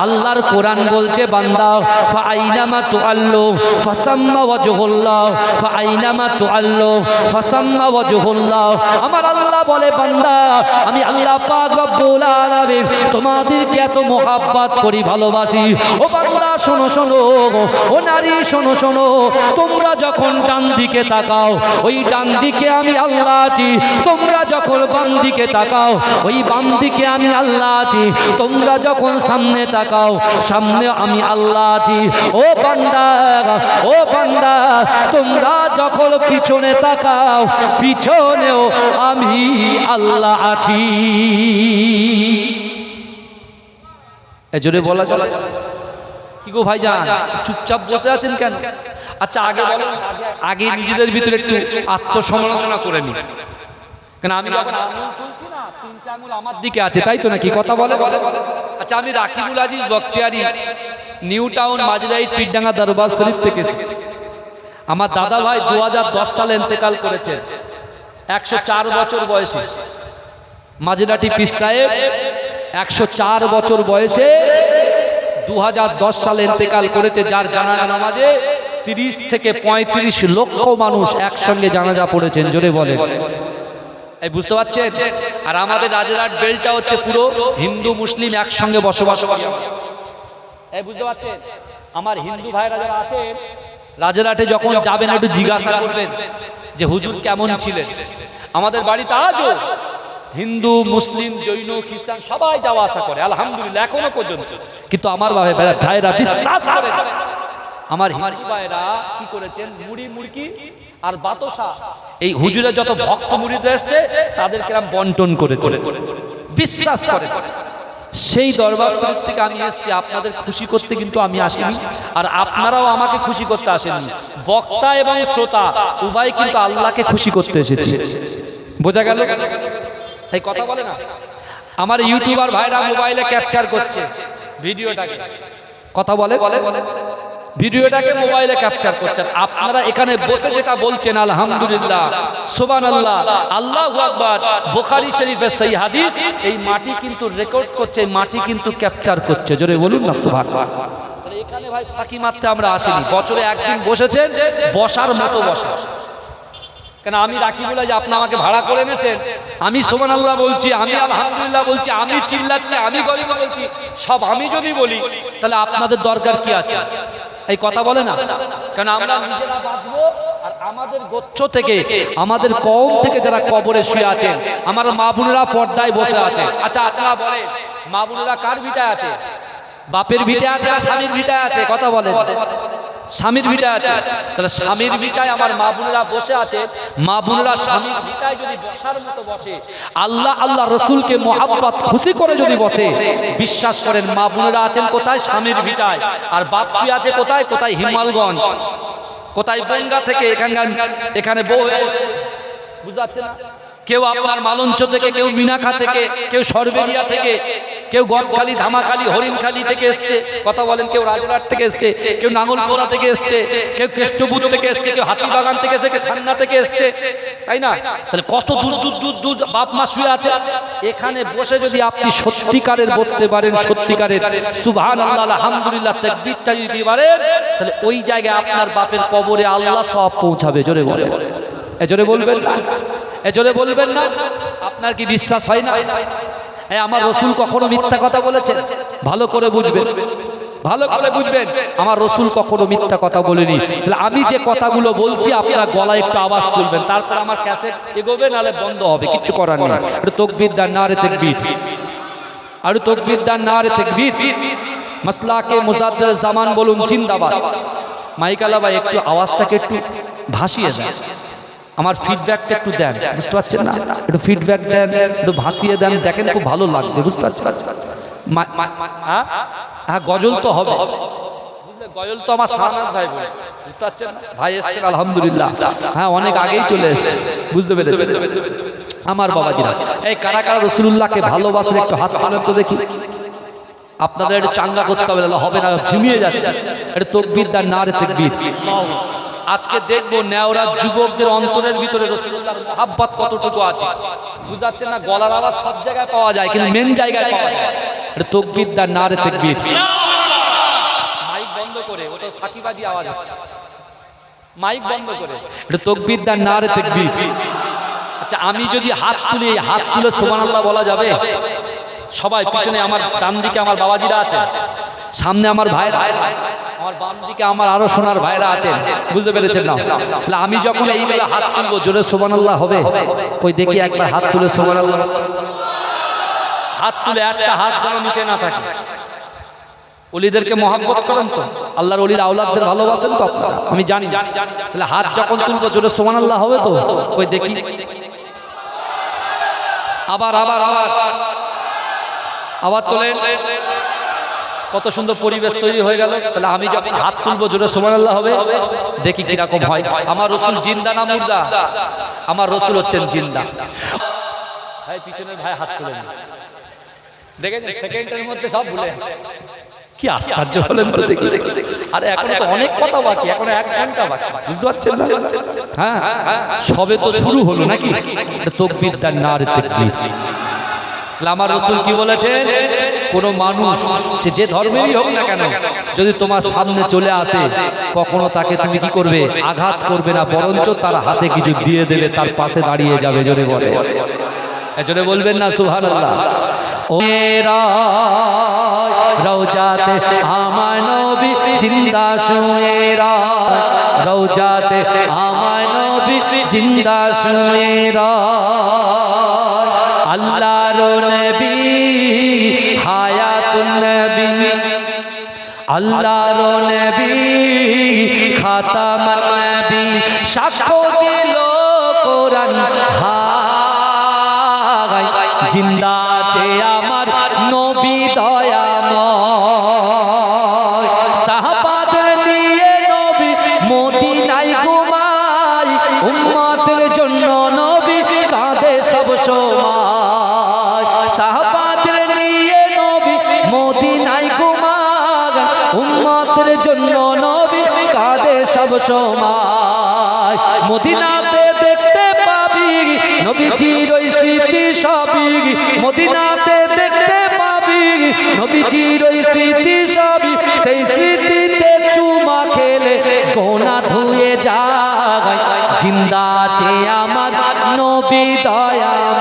আল্লাহর কোরআন বলছে বান্দা ফাআইনামা তুআল্লু ফাসাম্মা ওয়াজহুল্লাহ, ফাআইনামা তুআল্লু ফাসাম্মা ওয়াজহুল্লাহ। আমার আল্লাহ বলে বান্দা, আমি আল্লাহ পাক রব্বুল আলামিন তোমাদেরকে এত মহাব্বত করি, ভালোবাসি। ও বান্দা শোনো শোনো, ও নারী শোনো শোনো, তোমরা যখন ডান দিকে তাকাও, ওই ডান দিকে আমি আল্লাহ আছি। তোমরা যখন বাম দিকে তাকাও, ওই বাম দিকে আমি আল্লাহ আছি। তোমরা যখন সামনে তাকাও, সামনে আমি আল্লাহ আছি। ও বান্দা, ও বান্দা, তোমরা যখন পিছনে তাকাও, পিছনেও আমি আল্লাহ আছি। এজন্য বলা চলে। কি গো ভাইজান, চুপচাপ বসে আছেন কেন? আচ্ছা আগে বলেন, আগে নিজেদের ভিতরে একটু আত্মসমালোচনা করে নিন। কেন আমি যখন আঙুল তুলছি না, 3টা আঙুল আমার দিকে আছে, তাই তো নাকি? কথা বলে। আচ্ছা, আমি রাকিবুল আজিজ বখতিয়ারি, নিউ টাউন মাঝরাইট পীরডাঙ্গা দরবার শরীফ থেকে। আমার দাদা ভাই 2010 সালে ইন্তেকাল করেছেন, 104 বছর বয়সে। মাঝরাটি পীর সাহেব 104 বছর বয়সে 2010 সালে ইন্তেকাল করেছে, যার জানাজা নামাজে 30 থেকে 35 লক্ষ মানুষ একসঙ্গে জানাজা পড়েছেন, জোরে বলে। এই বুঝতে পারছেন? আর আমাদের রাজারহাট বেলটা হচ্ছে পুরো হিন্দু মুসলিম একসঙ্গে বসবাস করে। এই বুঝতে পারছেন? আমার হিন্দু ভাইরা যারা আছেন, রাজারহাটে যখন যাবেন একটু জিজ্ঞাসা করবেন যে হুজুর কেমন ছিলেন। আমাদের বাড়িতে আজও হিন্দু, মুসলিম, জৈন, খ্রিস্টান সবাই যাওয়া আসা করে, আলহামদুলিল্লাহ এখনো পর্যন্ত। কিন্তু আমার ভাইরা বিশ্বাস করে, আমার হিন্দু ভাইরা কি করেছেন, মুড়ি মুড়কি আর বাতাসা, এই হুজুরের যত ভক্ত মুরিদ এসেছে তাদেরকে বন্টন করেছে, বিশ্বাস করে। সেই দরবার শরীফ থেকে আমি এসেছি আপনাদের খুশি করতে, কিন্তু আমি আসিনি, আর আপনারাও আমাকে খুশি করতে আসেননি। বক্তা এবং শ্রোতা উভয় কিন্তু আল্লাহকে খুশি করতে এসেছে। বোঝা গেল? এই কথা বলে না। আমার ইউটিউবার ভাইরা মোবাইলে ক্যাপচার করছে ভিডিওটাকে, কথা বলে, ভিডিওটাকে মোবাইলে ক্যাপচার করছেন। আপনারা এখানে বসে যেটা বলছেন আলহামদুলিল্লাহ, সুবহানাল্লাহ, আল্লাহু আকবার, বুখারী শরীফের সেই হাদিস, এই মাটি কিন্তু রেকর্ড করছে, মাটি কিন্তু ক্যাপচার করছে, জোরে বলুন না সুবহানাল্লাহ। তাহলে এখানে ভাই ফাঁকি মারতে আমরা আসিনি, বছরে একদিন বসেছেন, বসার মতো বসা। কেন আমি রাকিবুল্লাহ যে আপনি আমাকে ভাড়া করে এনেছেন, আমি সুবহানাল্লাহ বলছি, আমি আলহামদুলিল্লাহ বলছি, আমি চিল্লাচ্ছি, আমি গরিব বলছি, সব আমি যদি বলি তাহলে আপনাদের দরকার কি আছে? এই কথা বলে না? কারণ আমরা নিজেরা বাঁচবো আর আমাদের গোত্র থেকে, আমাদের কওম থেকে যারা কবরে শুয়ে আছেন, আমার মা বোনেরা পর্দায় বসে আছে। আচ্ছা আপনারা বলেন, মা বোনেরা কার ভিটায় আছে? বাপের ভিটায় আছে না স্বামীর ভিটায় আছে? কথা বলেন। স্বামীর ভিটায় আছে। তাহলে স্বামীর ভিটায় আমার মা বোনেরা বসে আছে, মা বোনেরা স্বামীর ভিটায় যদি বসার মতো বসে, আল্লাহ আল্লাহ রসুলকে মহাব্বত খুশি করে যদি বসে, বিশ্বাস করেন মা বোনেরা আছেন কোথায়? স্বামীর ভিটায়। আর বাপ শুয়ে আছে কোথায়? কোথায় হিমালগঞ্জ, কোথায় বনগা থেকে এখানে বউ হয়ে এসেছে। বুঝতে পারছেন না? কেউ আপনার মালঞ্চ থেকে, কেউ মিনাখা থেকে, কেউ সরবেরিয়া থেকে, কেউ গদখালি, ধামাখালি, হরিণখালি থেকে এসছে। কথা বলেন। কেউ রাজারহাট থেকে এসছে, কেউ নাঙ্গলপোড়া থেকে এসছে, কেউ কেষ্টপুর থেকে এসছে, কেউ হাতিবাগান থেকে এসছে, কেউ সান্না থেকে এসছে, তাই না? তাহলে কত দূর দূর দূর দূর বাপ মা শুয়ে আছে। এখানে বসে যদি আপনি সত্যিকারের বসতে পারেন, সত্যিকারের সুবহানাল্লাহ আলহামদুলিল্লাহ তাকবীরটা যদি দিতে পারেন, তাহলে ওই জায়গায় আপনার বাপের কবরে আল্লাহ সব পৌঁছাবে। জোরে বলে, জোরে বলবেন না? জোরে বলবেন না? আপনার কি বিশ্বাস হয় না? আমার রসুল কখনো মিথ্যা কথা বলেছেন? ভালো করে বুঝবেন, ভালো করে বুঝবেন, আমার রসুল কখনো মিথ্যা কথা বলেনি। তাহলে আমি যে কথাগুলো বলছি আপনারা গলায় একটু আওয়াজ তুলবেন, তারপর আমার ক্যাসেট এগোবে, নাহলে বন্ধ হবে, কিচ্ছু করার নেই। একটু তাকবীর দেন, নারে তাকবীর, আর তাকবীর দেন, নারে তাকবীর। মাসলাকে মুজাদ্দিদ জামান বলুন জিন্দাবাদ। মাইকালা ভাই একটু আওয়াজটাকে একটু ভাসিয়ে দেন, আমার ফিডব্যাকটা একটু দেন। বুঝতে পারছেন না? একটু ফিডব্যাক দেন, একটু ভাসিয়ে দেন, দেখেন খুব ভালো লাগবে। বুঝতে পারছেন? হ্যাঁ, গজল তো হবে, গজল তো আমার সানাদ ভাই বলে। বুঝতে পারছেন? ভাই এসছেন আলহামদুলিল্লাহ, হ্যাঁ অনেক আগেই চলে এসছে। বুঝতে পেরেছেন আমার বাবাজিরা? এই কারা কারা রাসূলুল্লাহকে ভালোবাসেন একটু হাত তোলেন তো দেখি। আপনাদের একটু চাঙ্গা করতে হবে, হবে না, ঝিমিয়ে যাচ্ছে। একটু তাকবীর দেন, নারে তাকবীর। আজকে দেখবো নেওরা যুবকদের অন্তরের ভিতরে রাসূলুল্লাহর মহব্বত কতটুকু আছে। বুঝতে পারছেন না? গলার আওয়াজ সব জায়গায় পাওয়া যায়, কিন্তু মেন জায়গায় পাওয়া যায়। এটা তাকবীর দার, নারে তাকবীর। মাইক বন্ধ করে, ওটা ফাঁকিবাজি আওয়াজ হচ্ছে। মাইক বন্ধ করে এটা তাকবীর দার, নারে তাকবীর। আচ্ছা আমি যদি হাত তুলি, হাত তুলে সুবহানাল্লাহ বলা যাবে? সবাই পিছনে, আমার ডান দিকে আমার বাবাজিরা আছে, সামনে আমার ভাইরা, আমার বাম দিকে আমার আরো সোনার ভাইরা আছেন। বুঝতে পেরেছেন না? তাহলে আমি যখন এইবেলা হাত তুলবো, জোরে সুবহানাল্লাহ হবে? কই দেখি একবার হাত তুলে সুবহানাল্লাহ। হাত তুলে একটা হাত যেন নিচে না থাকে। ওলিদেরকে মহব্বত করেন তো? আল্লাহর ওলির আওলাদদের ভালোবাসেন তো আপনারা? আমি জানি। তাহলে হাত যখন তুলবো, জোরে সুবহানাল্লাহ হবে তো? কই দেখি। আবার আবার আবার আবার তোলেন। কত সুন্দর পরিবেশ তৈরি হয়ে গেল। তাহলে আমি যখন হাত তুলবো, জোরে সুবহানাল্লাহ হবে? দেখি কিরকম হয়। আমার রসুল জিন্দা না মুর্দা? আমার রসুল হচ্ছেন জিন্দা। ভাই পিছনের ভাই হাত তুলে দেখেন, সেকেন্ডের মধ্যে সব ভুলে। কি আশ্চর্য হলেন তো দেখি। আরে এখন তো অনেক কথা বাকি, এখন 1 ঘন্টা বাকি। বুঝতে পারছেন না? হ্যাঁ, সবে তো শুরু হলো নাকি? তাকবীর দান, নারে তাকবীর। আমার রসুল কি বলেছে? কোন মানুষ যে ধর্মেরই হোক না কেন, যদি তোমার সামনে চলে আসে, কখনো তাকে তুমি কি করবে? আঘাত করবে না, বরঞ্চ তার হাতে কিছু দিয়ে দেবে, তার পাশে দাঁড়িয়ে যাবে। জোরে বলে, জোরে বলবেন না সুবহানাল্লাহ? ও মেরা রওজাতে আমার নবী জিন্দা শুয়ে রায়, রওজাতে আমার নবী জিন্দা শুয়ে রায়। আল্লাহর নবী হায়াতুন নবী, আল্লাহর নবী খাতামুন নবী, সাক্ষ্য দিল কোরআন হায়, জিন্দা আছে আমার নবী দয়াময়। সাহাবাদের নিয়ে নবী মদিনায় ঘুমায়, উম্মতের জন্য নবী কাঁদে সব সময়। সাহাবাদের নিয়ে নবী মদিনায় ঘুমায়, উম্মতের জন্য নবী কাঁদে সব সময়। মদিনাতে দেখতে পাবি নবীজির ওই স্মৃতি সবই, মদিনাতে দেখতে পাবি নবী নবীজির ওই স্মৃতি সবই সেই স্মৃতিতে চুমা খেলে গোনা ধুয়ে যায় জিন্দা আছে আমার নবী দয়াময়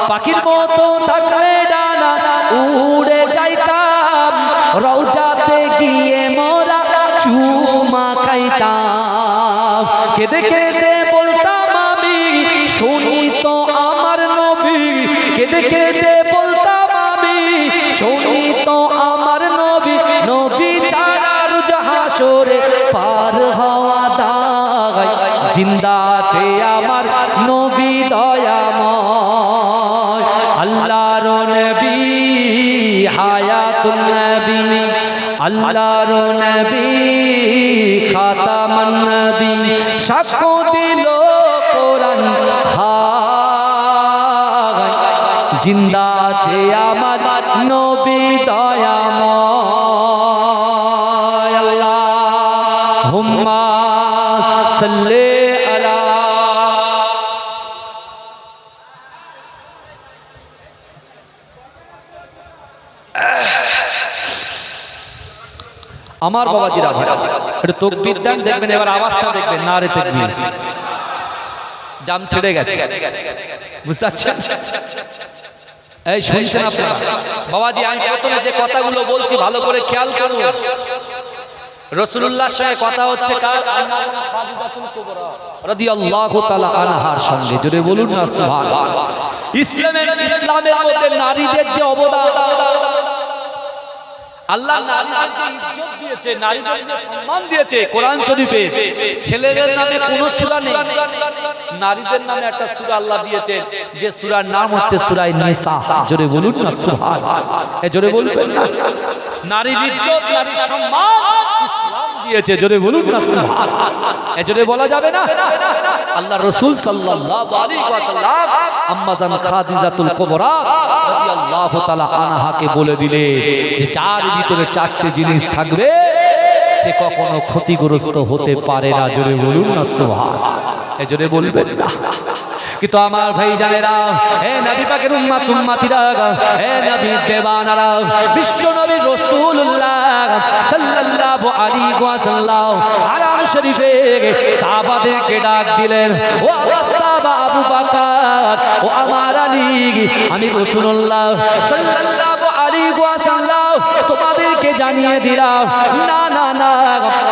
পাখির মতো থাকলে ডানা উড়ে যাইতাম রওজাতে গিয়ে মোরা চুমা খাইতাম কেঁদে কেঁদে বলতাম আমি শুনি তো আমার নবী কেঁদে কেঁদে বলতাম আমি শুনি তো আমার নবী নবী ছাড়া রোজ হাসরে পার হওয়া দায় জিন্দা আছে আমার নবী দয়াময় আল্লাহর নবী হায়াতুন নবী আল্লাহর নবী খাতামান নবী সাক্ষ্য দিল কোরআন হায় জিন্দা আছে আমার নবী দয়াময় আল্লাহুম্মা সাল্লি আলা আমার বাবাজি রাধে একটু তকবীর দেন দেখবেন এবার আওয়াজটা দেখবেন নারে তাকবীর জাম ছেড়ে গেছে বুঝতে পারছেন এই শুনছেন আপনারা বাবাজি আমি প্রথমে যে কথাগুলো বলছি ভালো করে খেয়াল করুন রাসূলুল্লাহর সঙ্গে কথা হচ্ছে কার খাদিজাতুল কুবরা রাদিয়াল্লাহু তাআলা আনহার সঙ্গে জোরে বলুন না সুবহানাল্লাহ ইসলামের মধ্যে নারীদের যে অবদান আল্লাহ নারীদের যে ইজ্জত দিয়েছে নারীদের যে সম্মান দিয়েছে কোরআন শরীফে ছেলেদের নামে কোনো সূরা নেই নারীদের নামে একটা সূরা আল্লাহ দিয়েছে যে সূরার নাম হচ্ছে সূরা নিসা জোরে বলুন না সুবহানাল্লাহ এই জোরে বলবেন না নারীর ইজ্জত নারীর সম্মান ইসলাম দিয়েছে জোরে বলুন না সুবহানাল্লাহ এই জোরে বলা যাবে না আল্লাহ রাসূল সাল্লাল্লাহু আলাইহি ওয়াসাল্লাম আম্মা জান খাদিজাতুল কুবরা রাদিয়াল্লাহু তাআলা আনহাকে বলে দিলে যে চার ভিতরে চারটি জিনিস থাকবে সে কখনো ক্ষতিগ্রস্ত হতে পারে না জোরে বলুন না সুবহানাল্লাহ এই জোরে বলবেন না কিন্তু আমার ভাই জানেরা হে নবী পাকের উম্মত উম্মতিরা হে নবী দেওয়ানারা বিশ্ব নবী রাসূলুল্লাহ সাল্লাল্লাহু আলাইহি ওয়াসাল্লাম হারাম শরীফে সাহাবাদেরকে ডাক দিলেন ও সাহাবা আবু বকর ও আমার আলী আমি রাসূলুল্লাহ সাল্লাল্লাহু আলাইহি ওয়াসাল্লাম তোমাদেরকে জানিয়ে দিলাম না না না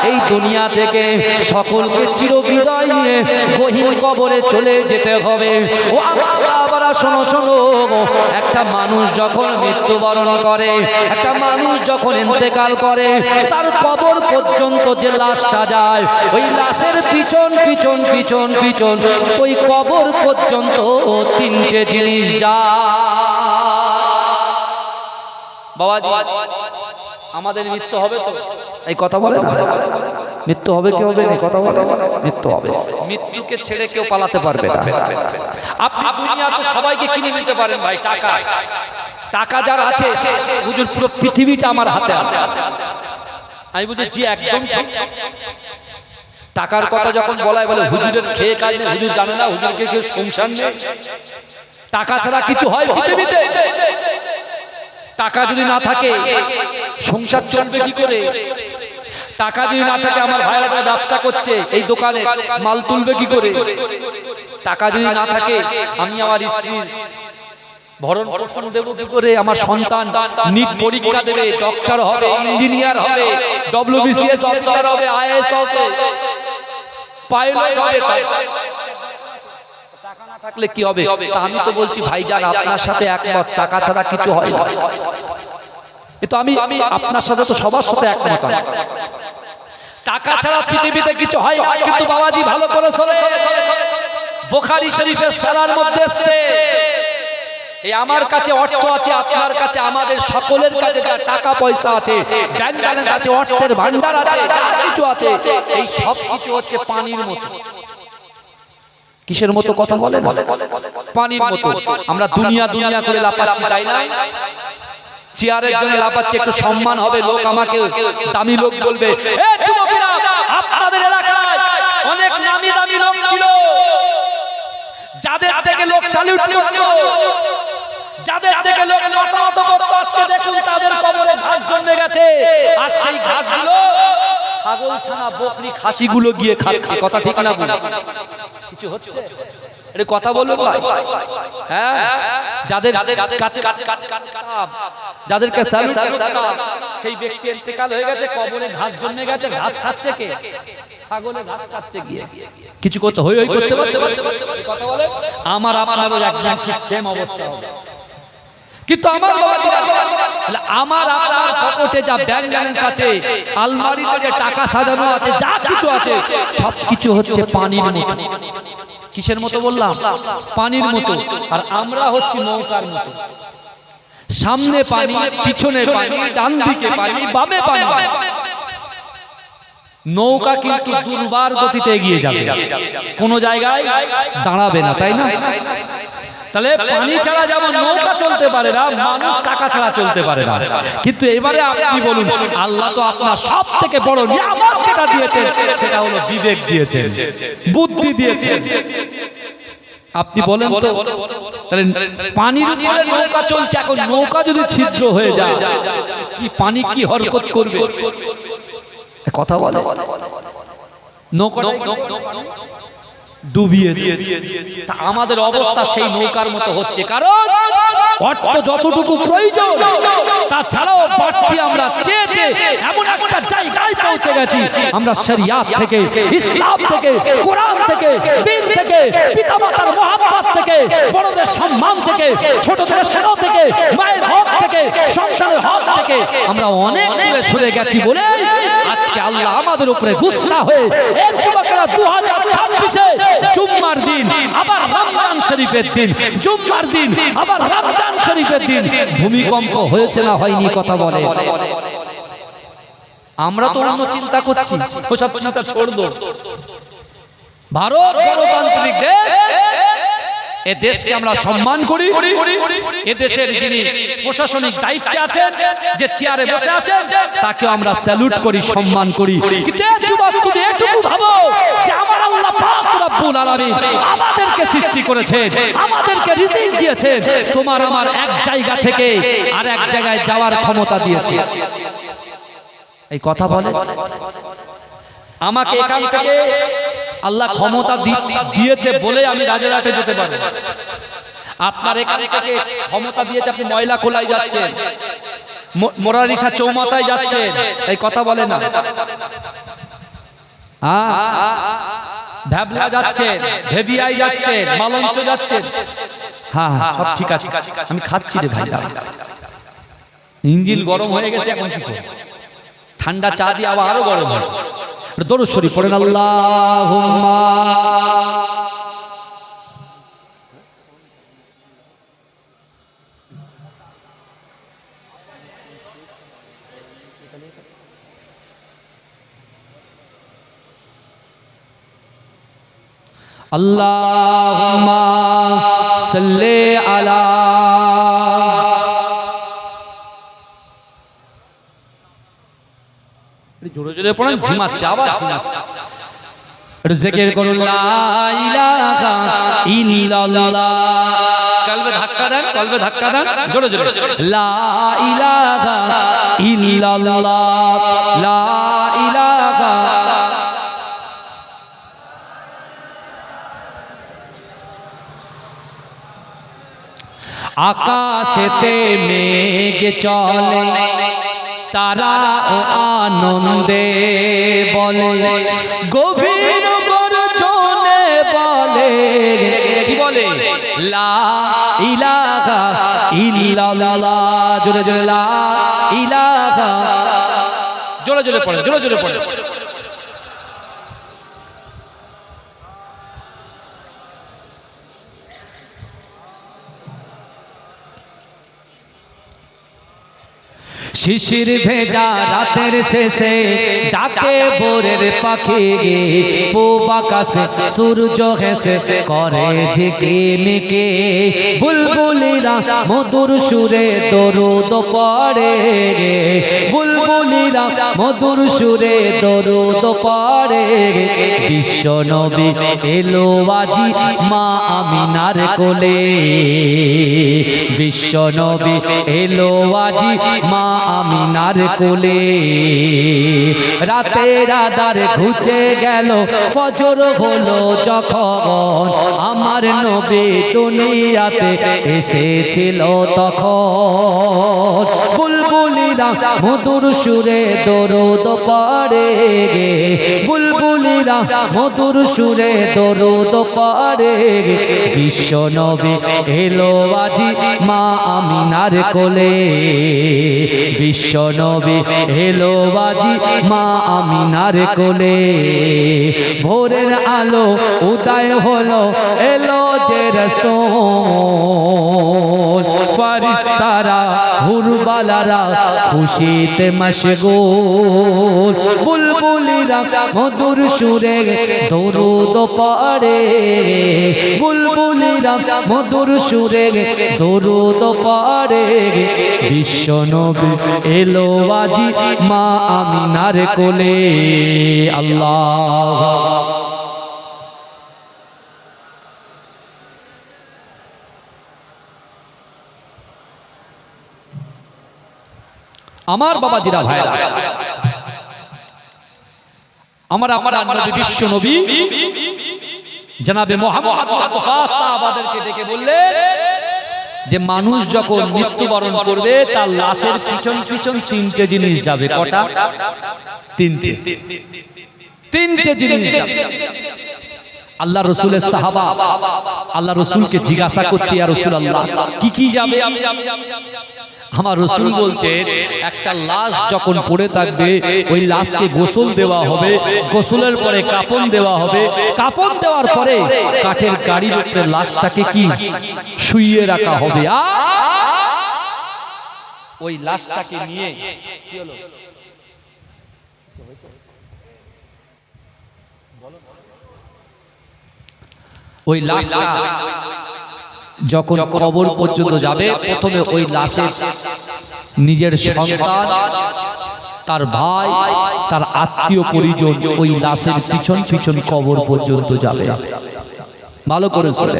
এই দুনিয়া থেকে সকলকে চিরবিদায় নিয়ে গহীন কবরে চলে যেতে হবে ও আমার সাহাবারা শোনো শোনো একটা মানুষ যখন মৃত্যুবরণ করে একটা মানুষ যখন ইন্তেকাল করে তার কবর পর্যন্ত যে লাশটা যায় ওই লাশের পিছন পিছন পিছন পিছন ওই কবর পর্যন্ত তিনটে জিনিস যায় বাবাজি আমাদের মৃত্যু হবে তো এই কথা বলে না মৃত্যু হবে কি হবে না কথা বলে মৃত্যু হবে মৃত্যুকে ছেড়ে কেউ পালাতে পারবে না আপনি দুনিয়াতে সবাইকে কিনে নিতে পারেন ভাই টাকা টাকা যার আছে হুজুর পুরো পৃথিবীটা আমার হাতে আছে আমি বুঝেছি একদম ঠিক টাকার কথা যখন বলায় বলে হুজুরের খেয়ে কাজ নেই হুজুর জানে না হুজুরকে কেউ সংসার নেই টাকা ছাড়া কিছু হয় পৃথিবীতে টাকা যদি না থাকে সংসার চলবে কি করে টাকা যদি না থাকে আমার ভাইরা যারা ব্যবসা করছে এই দোকানে মাল তুলবে কি করে টাকা যদি না থাকে আমি আমার স্ত্রীর ভরণ পোষণ দেব কি করে আমার সন্তান নিট পরীক্ষা দেবে ডক্টর হবে ইঞ্জিনিয়ার হবে ডব্লিউবিসিএস অফিসার হবে আইএএস হবে পাইলট হবে টাকা না থাকলে কি হবে তা আমি তো বলছি ভাইজান আপনার সাথে একমত টাকা ছাড়া কিছু হয় না কিন্তু আমি আপনার সাথে তো সবার সাথে একমত টাকা ছাড়া পৃথিবীতে কিছু হয় না কিন্তু বাবাজি ভালো করে শোনে বুখারী শরীফের সালার মধ্যে আছে এই আমার কাছে অর্থ আছে আপনার কাছে আমাদের সকলের কাছে যা টাকা পয়সা আছে ব্যাংক ব্যালেন্স আছে অর্থের ভান্ডার আছে যা কিছু আছে এই সব কিছু হচ্ছে পানির মতো কিসের মতো কথা বলে পানির মতো আমরা দুনিয়া দুনিয়া করে লাপাচ্ছি তাই না চেয়ারের জন্য লাপাচ্ছি একটু সম্মান হবে লোক আমাকে দামি লোক বলবে এ যুবকেরা আপনাদের এলাকায় অনেক নামি দামি লোক ছিল যাদের থেকে লোক স্যালুট করত যাদের থেকে লোক মতামত করতো আজকে দেখুন তাদের কবরে ঘাস জন্মে গেছে, আর সেই ঘাসগুলো ছাগল ছানা বকরি খাসিগুলো গিয়ে খাচ্ছে। কথা ঠিক না? কিছু হচ্ছে? এটা কথা বলবো ভাই। হ্যাঁ, যাদের কাছে যাদেরকে স্যালুট করতাম সেই ব্যক্তি ইন্তেকাল হয়ে গেছে, কবরে ঘাস জন্মে গেছে, ঘাস খাচ্ছে কে? ছাগলে ঘাস খাচ্ছে গিয়ে। কিছু করতে হই হই করতে পারছে? কথা বলে আমার আপনার একদম ঠিক সেম অবস্থা হবে। কিন্তু আমার বাবাজিরা, আমার আপনার পকেটে যা ব্যাংক ব্যালেন্স আছে, আলমারিতে যে টাকা সাজানো আছে, যা কিছু আছে, সবকিছু হচ্ছে পানির মতো। কিসের মতো বললাম? পানির মতো। আর আমরা হচ্ছি নৌকার মতো। সামনে পানি, পিছনে পানি, ডান দিকে পানি, বামে পানি। নৌকা কিন্তু দুর্বার গতিতে এগিয়ে যাবে, কোন জায়গায় দাঁড়াবে না, তাই না? তাহলে পানি ছাড়া যেমন নৌকা চলতে পারে না, মানুষ টাকা ছাড়া চলতে পারে না। কিন্তু এবারে আপনি বলুন, আল্লাহ তো আপনার সব থেকে বড় নিয়ামত যেটা দিয়েছেন সেটা হলো বিবেক দিয়েছেন, বুদ্ধি দিয়েছেন। আপনি বলেন তো, তাহলে পানির উপরে নৌকা চলছে, এখন নৌকা যদি ছিদ্র হয়ে যায়, কি পানি কি হরকত করবে? কথা বলে নৌকাটা ডুবিয়ে তা আমাদের অবস্থা সেই নৌকার মতো হচ্ছে। কারণ অর্থ যতটুকু প্রয়োজন তাছাড়াও বাড়তি আমরা চেয়েছে এমন একটা জায়গায় পৌঁছে গেছি, আমরা শরিয়াত থেকে, ইসলাম থেকে, কোরআন থেকে, দ্বীন থেকে, পিতামাতার মহব্বত থেকে, বড়দের সম্মান থেকে, ছোটদের স্নেহ থেকে, মায়ের হক থেকে, সংসারের হক থেকে আমরা অনেক দূরে সরে গেছি বলে আজকে আল্লাহ আমাদের উপরে গুসরা হয়ে এই যুবকেরা 2026-এ জুম্মার দিন আবার রমজান শরীফের দিন, জুম্মার দিন আবার রমজান শরীফের দিন ভূমিকম্প হয়েছে না হয়নি? কথা বলে। আমরা তো অন্য চিন্তা করছি, ওসব চিন্তা ছোড় দো। ভারত গণতান্ত্রিক দেশ, এ দেশকে আমরা সম্মান করি। এ দেশের যিনি প্রশাসনিক দায়িত্বে আছেন, যে চেয়ারে বসে আছেন, তাকে আমরা স্যালুট করি, সম্মান করি। কিন্তু এই যুবক, তুমি এটুকু ভাবো যে আমার আল্লাহ পাক রব্বুল আলামিন আমাদেরকে সৃষ্টি করেছেন, আমাদেরকে রিজিক দিয়েছেন, তোমার আমার এক জায়গা থেকে আর এক জায়গায় যাওয়ার ক্ষমতা দিয়েছে। এই কথা বলে আমাকে এখান থেকে আল্লাহ ক্ষমতা দিয়েছে বলে আমি রাজারহাটে যেতে পারি। আপনার এখান থেকে ক্ষমতা দিয়েছে, আপনি ময়লা কোলায় যাচ্ছেন, মোরারিসা চৌমাথায় যাচ্ছেন, এই কথা বলে না? ভ্যাবলা যাচ্ছেন, ভেবিয়াই যাচ্ছেন, মালঞ্চ যাচ্ছেন। হ্যাঁ হ্যাঁ, সব ঠিক আছে, আমি খাচ্ছি রে ভাই। ইঞ্জিন গরম হয়ে গেছে, এখন কি করব? ঠান্ডা চা দিয়ে আবার আরো গরম হয়। দরুদ শরীফ পড়েন, আল্লাহুম্মা আল্লাহুম্মা সাল্লি আলা। জোরে জোরে পড়েন, ঝিমাচ্ছে, আবার ঝিমাচ্ছে। একটু জিকির করুন, লা ইলাহা ইল্লাল্লাহ। কলবে ধাক্কা দেন, কলবে ধাক্কা দেন, জোরে জোরে। লা ইলাহা ইল্লাল্লাহ, লা ইলাহা। আকাশেতে মেঘ চলে, তারা আনন্দে বলে, গভীর গর্জনে বলে, কি বলে? লা ইলাহা ইল্লাল্লাহ। জোরে জোরে, লা ইলাহা। জোরে জোরে পড়েন, জোরে জোরে পড়েন। শিশির ভেজা রাতের শেষে ডাকে ভোরের পাখি, পূব আকাশে সূর্য হেসে করে ঝিকিমিকি। বুলবুলিরা মধুর সুরে দরুদ পড়ে, বুলবুলিরা মধুর সুরে দরুদ পড়ে। বিশ্ব নবী এলো আজি মা আমিনার কোলে, বিশ্ব নবী এলো আজি মা আমিনার কোলে। রাতের আধার ঘুচে গেল, ফজর হলো যখন, আমার নবী দুনিয়াতে এসেছিল তখন। বুলবুলিরা মধুর সুরে দরুদ পড়ে, বুলবুলিরা মধুর সুরে দরুদ পড়ে। বিশ্ব নবী এলো আজি মা আমিনার কোলে, বিশ্ব নবী এলো আজি মা আমিনার কোলে। ভোরের আলো উদয় হলো, এলো যে রাসূল, ফেরেশতারা হুরবালারা খুশিতে মশগুল। বুলবুলিরা মধুর সুরে দরুদ পড়ে, বুলবুলিরা মধুর সুরে দরুদ পড়ে। বিশ্ব নবী এলো আজি মা আমিনার কোলে। আল্লাহ আমার বাবাজিরা ভাইরা, আমার নবী বিশ্ব নবী জনাবে মুহাম্মদ মুস্তাফা সাহাবাদেরকে ডেকে বললেন যে মানুষ যখন মৃত্যুবরণ করবে তার লাশের পিছন পিছন তিনটে জিনিস যাবে। কটা? তিনটে জিনিস যাবে। আল্লাহ রসুলের সাহাবা আল্লাহ রসুলকে জিজ্ঞাসা করছে, ইয়া রাসূলুল্লাহ কি কি যাবে? আমার রসুল বলছে একটা লাশ যখন পড়ে থাকবে ওই লাশকে গোসল দেওয়া হবে, গোসলের পরে কাফন দেওয়া হবে, কাফন দেওয়ার পরে কাঠের গাড়ির উপরে লাশটাকে কি শুইয়ে রাখা হবে। ওই লাশটাকে নিয়ে কি হলো? ওই লাশটা যখন কবর পর্যন্ত যাবে, প্রথমে ওই লাশের নিজের সন্তান, তার ভাই, তার আত্মীয় পরিজন ওই লাশের পিছন পিছন কবর পর্যন্ত যাবে। ভালো করে শুনে,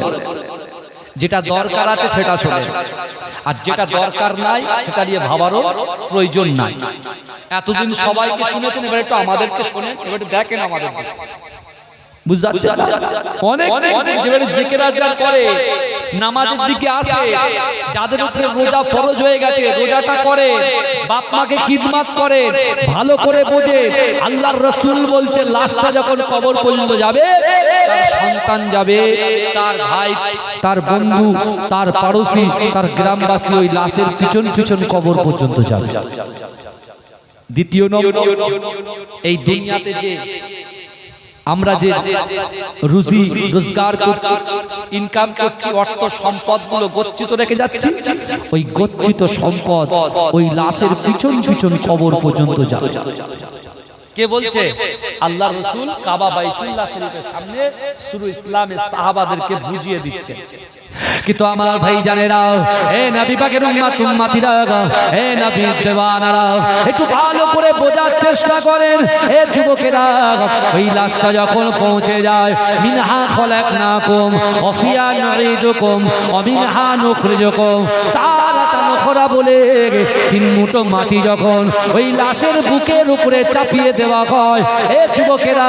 যেটা দরকার আছে সেটা শুনে, আর যেটা দরকার নাই সেটা নিয়ে ভাবারও প্রয়োজন নাই। এতদিন সবাইকে শুনেছেন, এবার একটু আমাদেরকে শুনেন, এবার দেখেন আমাদেরকে। বুঝতে পারছেন? অনেক যেভাবে জিকির আজকার করে, নামাজের দিকে আসে, যাদের উপরে রোজা ফরজ হয়ে গেছে রোজাটা করে, বাপ মাকে খিদমত করে, ভালো করে বোঝে। আল্লাহর রাসূল বলছে লাশটা যখন কবর পর্যন্ত যাবে, তার সন্তান যাবে, তার ভাই, তার বন্ধু, তার পড়োশি, তার গ্রামবাসী ওই লাশের পিছন পিছন কবর পর্যন্ত যাবে। দ্বিতীয় নম্বর, এই দুনিয়াতে যে আমরা যে রুজি রোজগার করছি, ইনকাম করছি, অর্থ সম্পদগুলো গচ্ছিত রেখে যাচ্ছি, ওই গচ্ছিত সম্পদ ওই লাশের পিছন পিছন কবর পর্যন্ত যাবে। কে বলছে? আল্লাহর রাসূল কাবা বাইতুল্লাহ শরীফের সামনে শুরু ইসলামের সাহাবাদেরকে বুঝিয়ে দিচ্ছে। কিন্তু আমার ভাই জানেরা, এ নবী পাকের উম্মতিরা, এ নবী দেওয়ানারা, একটু ভালো করে বোঝার চেষ্টা করেন। এ যুবকেরা, ওই লাশটা যখন পৌঁছে যায়, মিনহা খলাকনাকুম ওয়া ফিহা নুঈদুকুম ওয়া মিনহা নুখরিজুকুম তারাতান উখরা বলে তিন মুঠো মাটি যখন ওই লাশের বুকের উপরে চাপিয়ে দেওয়া হয়, এ যুবকেরা,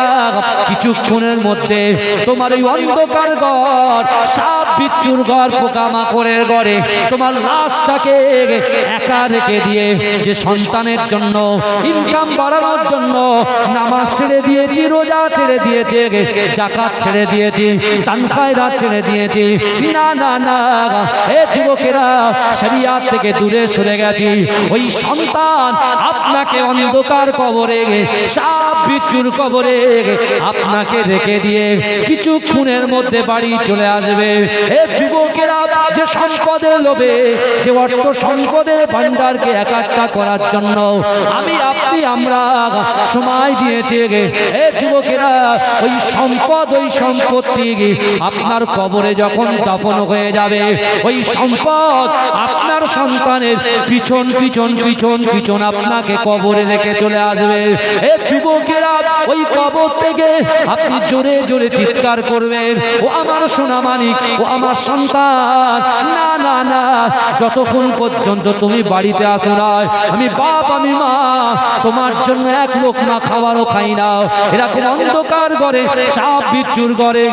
কিছুক্ষণের মধ্যে তোমার ওই অন্ধকার ঘর, সাপ বিচ্ছুর ঘর, পোকামাকড়ের ঘরে তোমার লাশটাকে একা রেখে দিয়ে, যে সন্তানের জন্য, ইনকাম বাড়ানোর জন্য নামাজ ছেড়ে দিয়েছি, রোজা ছেড়ে দিয়েছে, যাকাত ছেড়ে দিয়েছি, দান খায়রাত ছেড়ে দিয়েছি, না না না, এ যুবকেরা, শরিয়াত থেকে দূরে সরে গেছি, ওই সন্তান আপনাকে অন্ধকার কবরে, সাপ বিচ্ছুর কবরে আপনাকে রেখে দিয়ে কিছুক্ষণের মধ্যে বাড়ি চলে আসবে। এ যুবকেরা, যে সম্পদের লোভে, যে অর্থ সম্পদের ভান্ডারকে একাট্টা করার জন্য আমি আপনি আমরা সময় দিয়েছি, এ যুবকেরা, ওই সম্পদ, ওই সম্পত্তি আপনার কবরে যখন দাফন হয়ে যাবে, ওই সম্পদ আপনার সন্তানের পিছন পিছন পিছন পিছন আপনাকে কবরে রেখে চলে আসবে। এ যুবকেরা, ওই কবর থেকে আপনি জোরে জোরে চিৎকার করবেন, ও আমার সোনা মানিক, ও আমার সন্তান, না না না, যতক্ষণ পর্যন্ত তুমি বাড়িতে আসো না, আমি বাপ, আমি মা, তোমার জন্য এক লোকমা খাবারও খাই না। এরকম অন্ধকার ঘরে, সাপ বিচ্ছুর ঘরে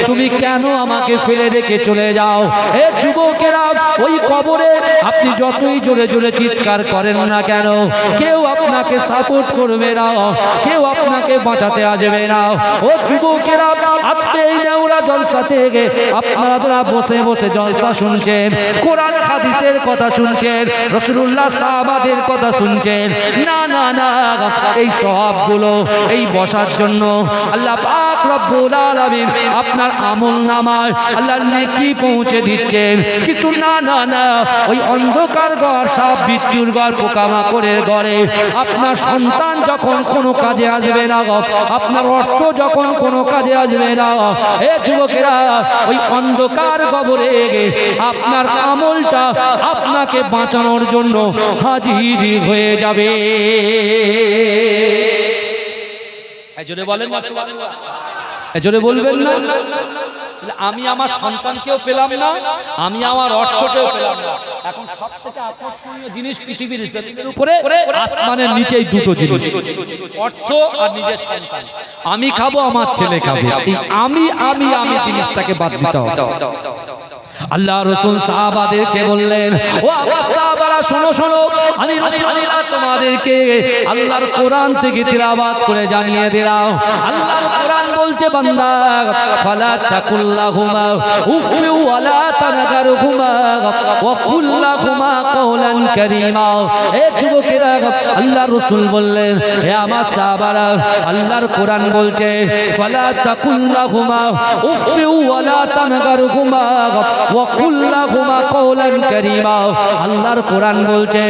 তুমি কেন আমাকে ফেলে রেখে চলে যাও? এ যুবকেরা, ওই কবরে আপনি যতই জোরে জোরে চিৎকার করেন না কেন, কেউ আপনাকে সাপোর্ট করবে না, কেউ আপনাকে বাঁচাতে আসবে না। ও যুবকেরা, আজকে এই নেওরা জলসা থেকে আপনারা যারা বসে বসে জলসা শুনছেন, কোরআন হাদিসের কথা শুনছেন, রাসূলুল্লাহ সাহাবাদের কথা শুনছেন, না না না, এই সওয়াবগুলো এই বসার জন্য আল্লাহ পাক রব্বুল আলামিন আপনার আমলনামায় আল্লাহর নেকি পৌঁছে দিচ্ছেন। কিন্তু না না না, ওই অন্ধকার ঘর, সাপ বিচ্ছুর ঘর, পোকামাকড়ের ঘরে আপনার সন্তান যখন কোনো কাজে আসবে না, আপনার অর্থ যখন কোনো কাজে আসবে না, এ যুবকেরা, ওই অন্ধকার কবরে আপনার আমলটা আপনাকে বাঁচানোর জন্য হাজির হয়ে যাবে। জোরে বলেন না, জোরে বলবেন না। আমি আমার সন্তানকেও পেলাম না, আমি আমার অর্থকেও পেলাম না। এখন সবথেকে আকর্ষণীয় জিনিস পৃথিবীর জমিনের উপরে, আসমানের নিচেই দুটো জিনিস, অর্থ আর নিজের সন্তান। আমি খাবো, আমার ছেলে খাবে, এই আমি আমি আমি জিনিসটাকে বাদ দিতে হবে। আল্লাহ রাসূল সাহাবাদেরকে বললেন, ও আমার সাহাবারা, শোনো শোনো, আমি রাসূলুল্লাহ তোমাদেরকে আল্লাহর কোরআন থেকে তিলাওয়াত করে জানিয়ে দিলাম। আল্লাহর কোরআন বলছে, বান্দা, ফালা তাকুল্লাহুমা উফি ওয়ালা তানগারহুমা ওয়া কুল্লাহুমা কাওলান কারীমা। এ যুবকেরা, আল্লাহর রাসূল বললেন, হে আমার সাহাবারা, আল্লাহর কোরআন বলছে, ফালা তাকুল্লাহুমা উফি ওয়ালা তানগারহুমা ওয়া কুল্লাহুমা কাওলান কারীমা। আল্লাহর কোরআন বলছে,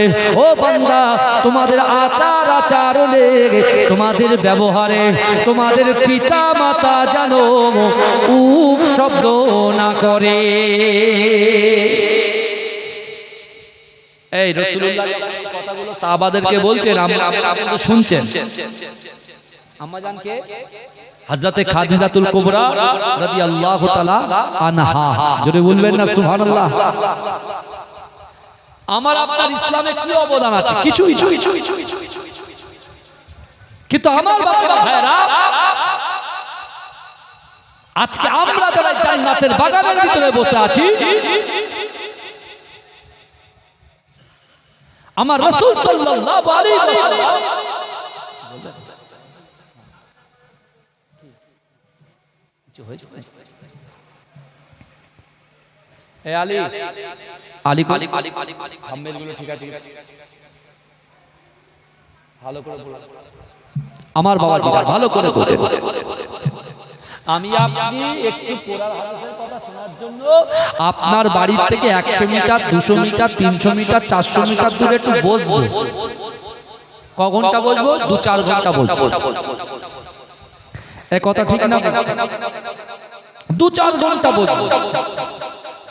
ও বান্দা, তোমাদের আচার আচরণে, তোমাদের ব্যবহারে তোমাদের পিতা মাতা যেন উফ শব্দ না করে। এই রাসূলুল্লাহ কথাগুলো সাহাবাদেরকে বলছেন, আপনারা শুনছেন। আম্মাজানকে হযরতে খাদিজাতুল কুবরা রাদিয়াল্লাহু তাআলা আনহা, জোরে বলবেন না সুবহানাল্লাহ। আমার আপনার ইসলামে কি অবদান আছে? কিছু কিছু কিছু, কিন্তু আমার বাবা ভাইরা, আজকে আমরা যারা জান্নাতের বাগানের ভিতরে বসে আছি, আমার রাসূল সাল্লাল্লাহু আলাইহি ওয়াসাল্লাম কিছু হয়েছে? এ আলী আলী থাম্বনেলগুলো ঠিক আছে? ভালো করে বলো। আমার বাবা ভালো করে বলে, আমি আপনি একটু কোরআন হাদিসের কথা শোনার জন্য আপনার বাড়ি থেকে 100 মিটার, 200 মিটার, 300 মিটার, 400 মিটার দূরে একটু বসবো। ক ঘন্টা বসবো? 2-4 ঘন্টা বসবো। এই কথা ঠিক না? 2-4 ঘন্টা বসবো,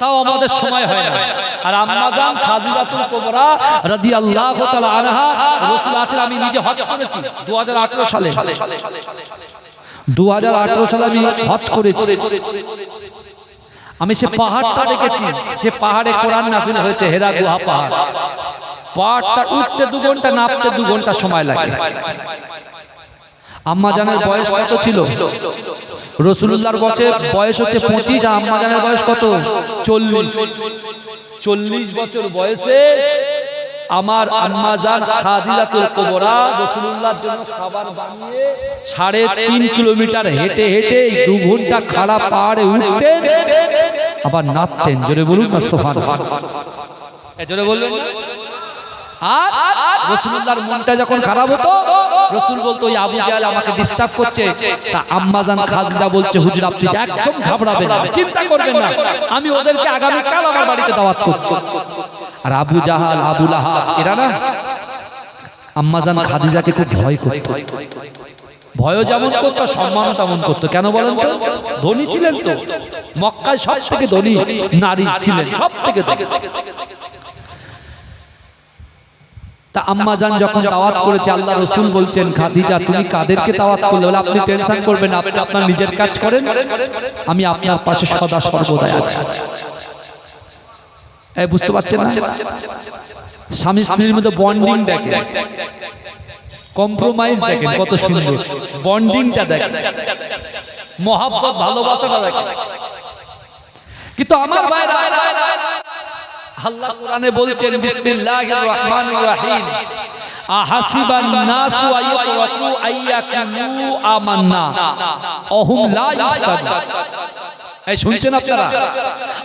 তাও আমাদের সময় হয় না। আর আম্মাজান খাদিজাতুল কুবরা রাদিয়াল্লাহু তাআলা আনহা, রাসূল আছেন, আমি নিজে হজ করেছি 2018 সালে। 2018 সালে আমি হজ করেছি। আমি সে পাহাড়টা দেখেছি, যে পাহাড়ে কোরআন নাযিল হয়েছে, হেরা গুহা পাহাড়। পাহাড়টা উঠতে 2 ঘন্টা, নামতে 2 ঘন্টা সময় লাগে। আম্মাজানের বয়স কত ছিল? রাসূলুল্লাহর বয়স হচ্ছে 25, আর আম্মাজানের বয়স কত? 40 বছর বয়সে আমার আম্মাজান খাদিজাতুল কুবরা রাসূলুল্লাহর জন্য খাবার বানিয়ে 3.5 কিলোমিটার হেঁটে হেঁটে 2 ঘন্টা খাড়া পাহাড়ে উঠতেন, আবার নামতেন। জোরে বলুন না সুবহানাল্লাহ। জোরে বলবেন না? আর রাসূলুল্লাহর মনটা যখন খারাপ হতো রাসূল বলতো ওই আবু জাহেল আমাকে ডিস্টার্ব করছে, তা আম্মা জান খাদিজা বলছে হুজুর আপনি একদম ঘাবড়াবেন না, চিন্তা করবেন না, আমি ওদেরকে আগামী কাল আমার বাড়িতে দাওয়াত করছি। আর আবু জাহাল আবু লাহাব এরা না আম্মা জান খাদিজাকে খুব ভয় করত, ভয়ও যেমন করতো সম্মানও তেমন করতো। কেন বলেন তো? ধনী ছিলেন তো, মক্কায় সব থেকে ধনী নারী ছিলেন, সব থেকে ধনী। তা আম্মা জান যখন দাওয়াত করেছে আল্লাহ রাসূল বলছেন খাদিজা তুমি কাদেরকে দাওয়াত করলে? বলে আপনি টেনশন করবেন না, আপনি আপনার নিজের কাজ করেন, আমি আপনার পাশে সদা সর্বদাই আছি। এই বুঝতে পারছেন না? স্বামী স্ত্রীর মধ্যে বন্ডিং দেখেন, কম্প্রোমাইজ দেখেন, কত সুন্দর বন্ডিংটা দেখেন, মহব্বত ভালোবাসাটা দেখেন। কিন্তু আমার ভাইরা আল্লাহ কোরআনে বলছেন বিসমিল্লাহির রহমানির রহিম আহাসিবান নাসু আইয়াতরাকু আইয়াকুলু আমান্না অহুম লা ইফতানুন। এই শুনছেন আপনারা?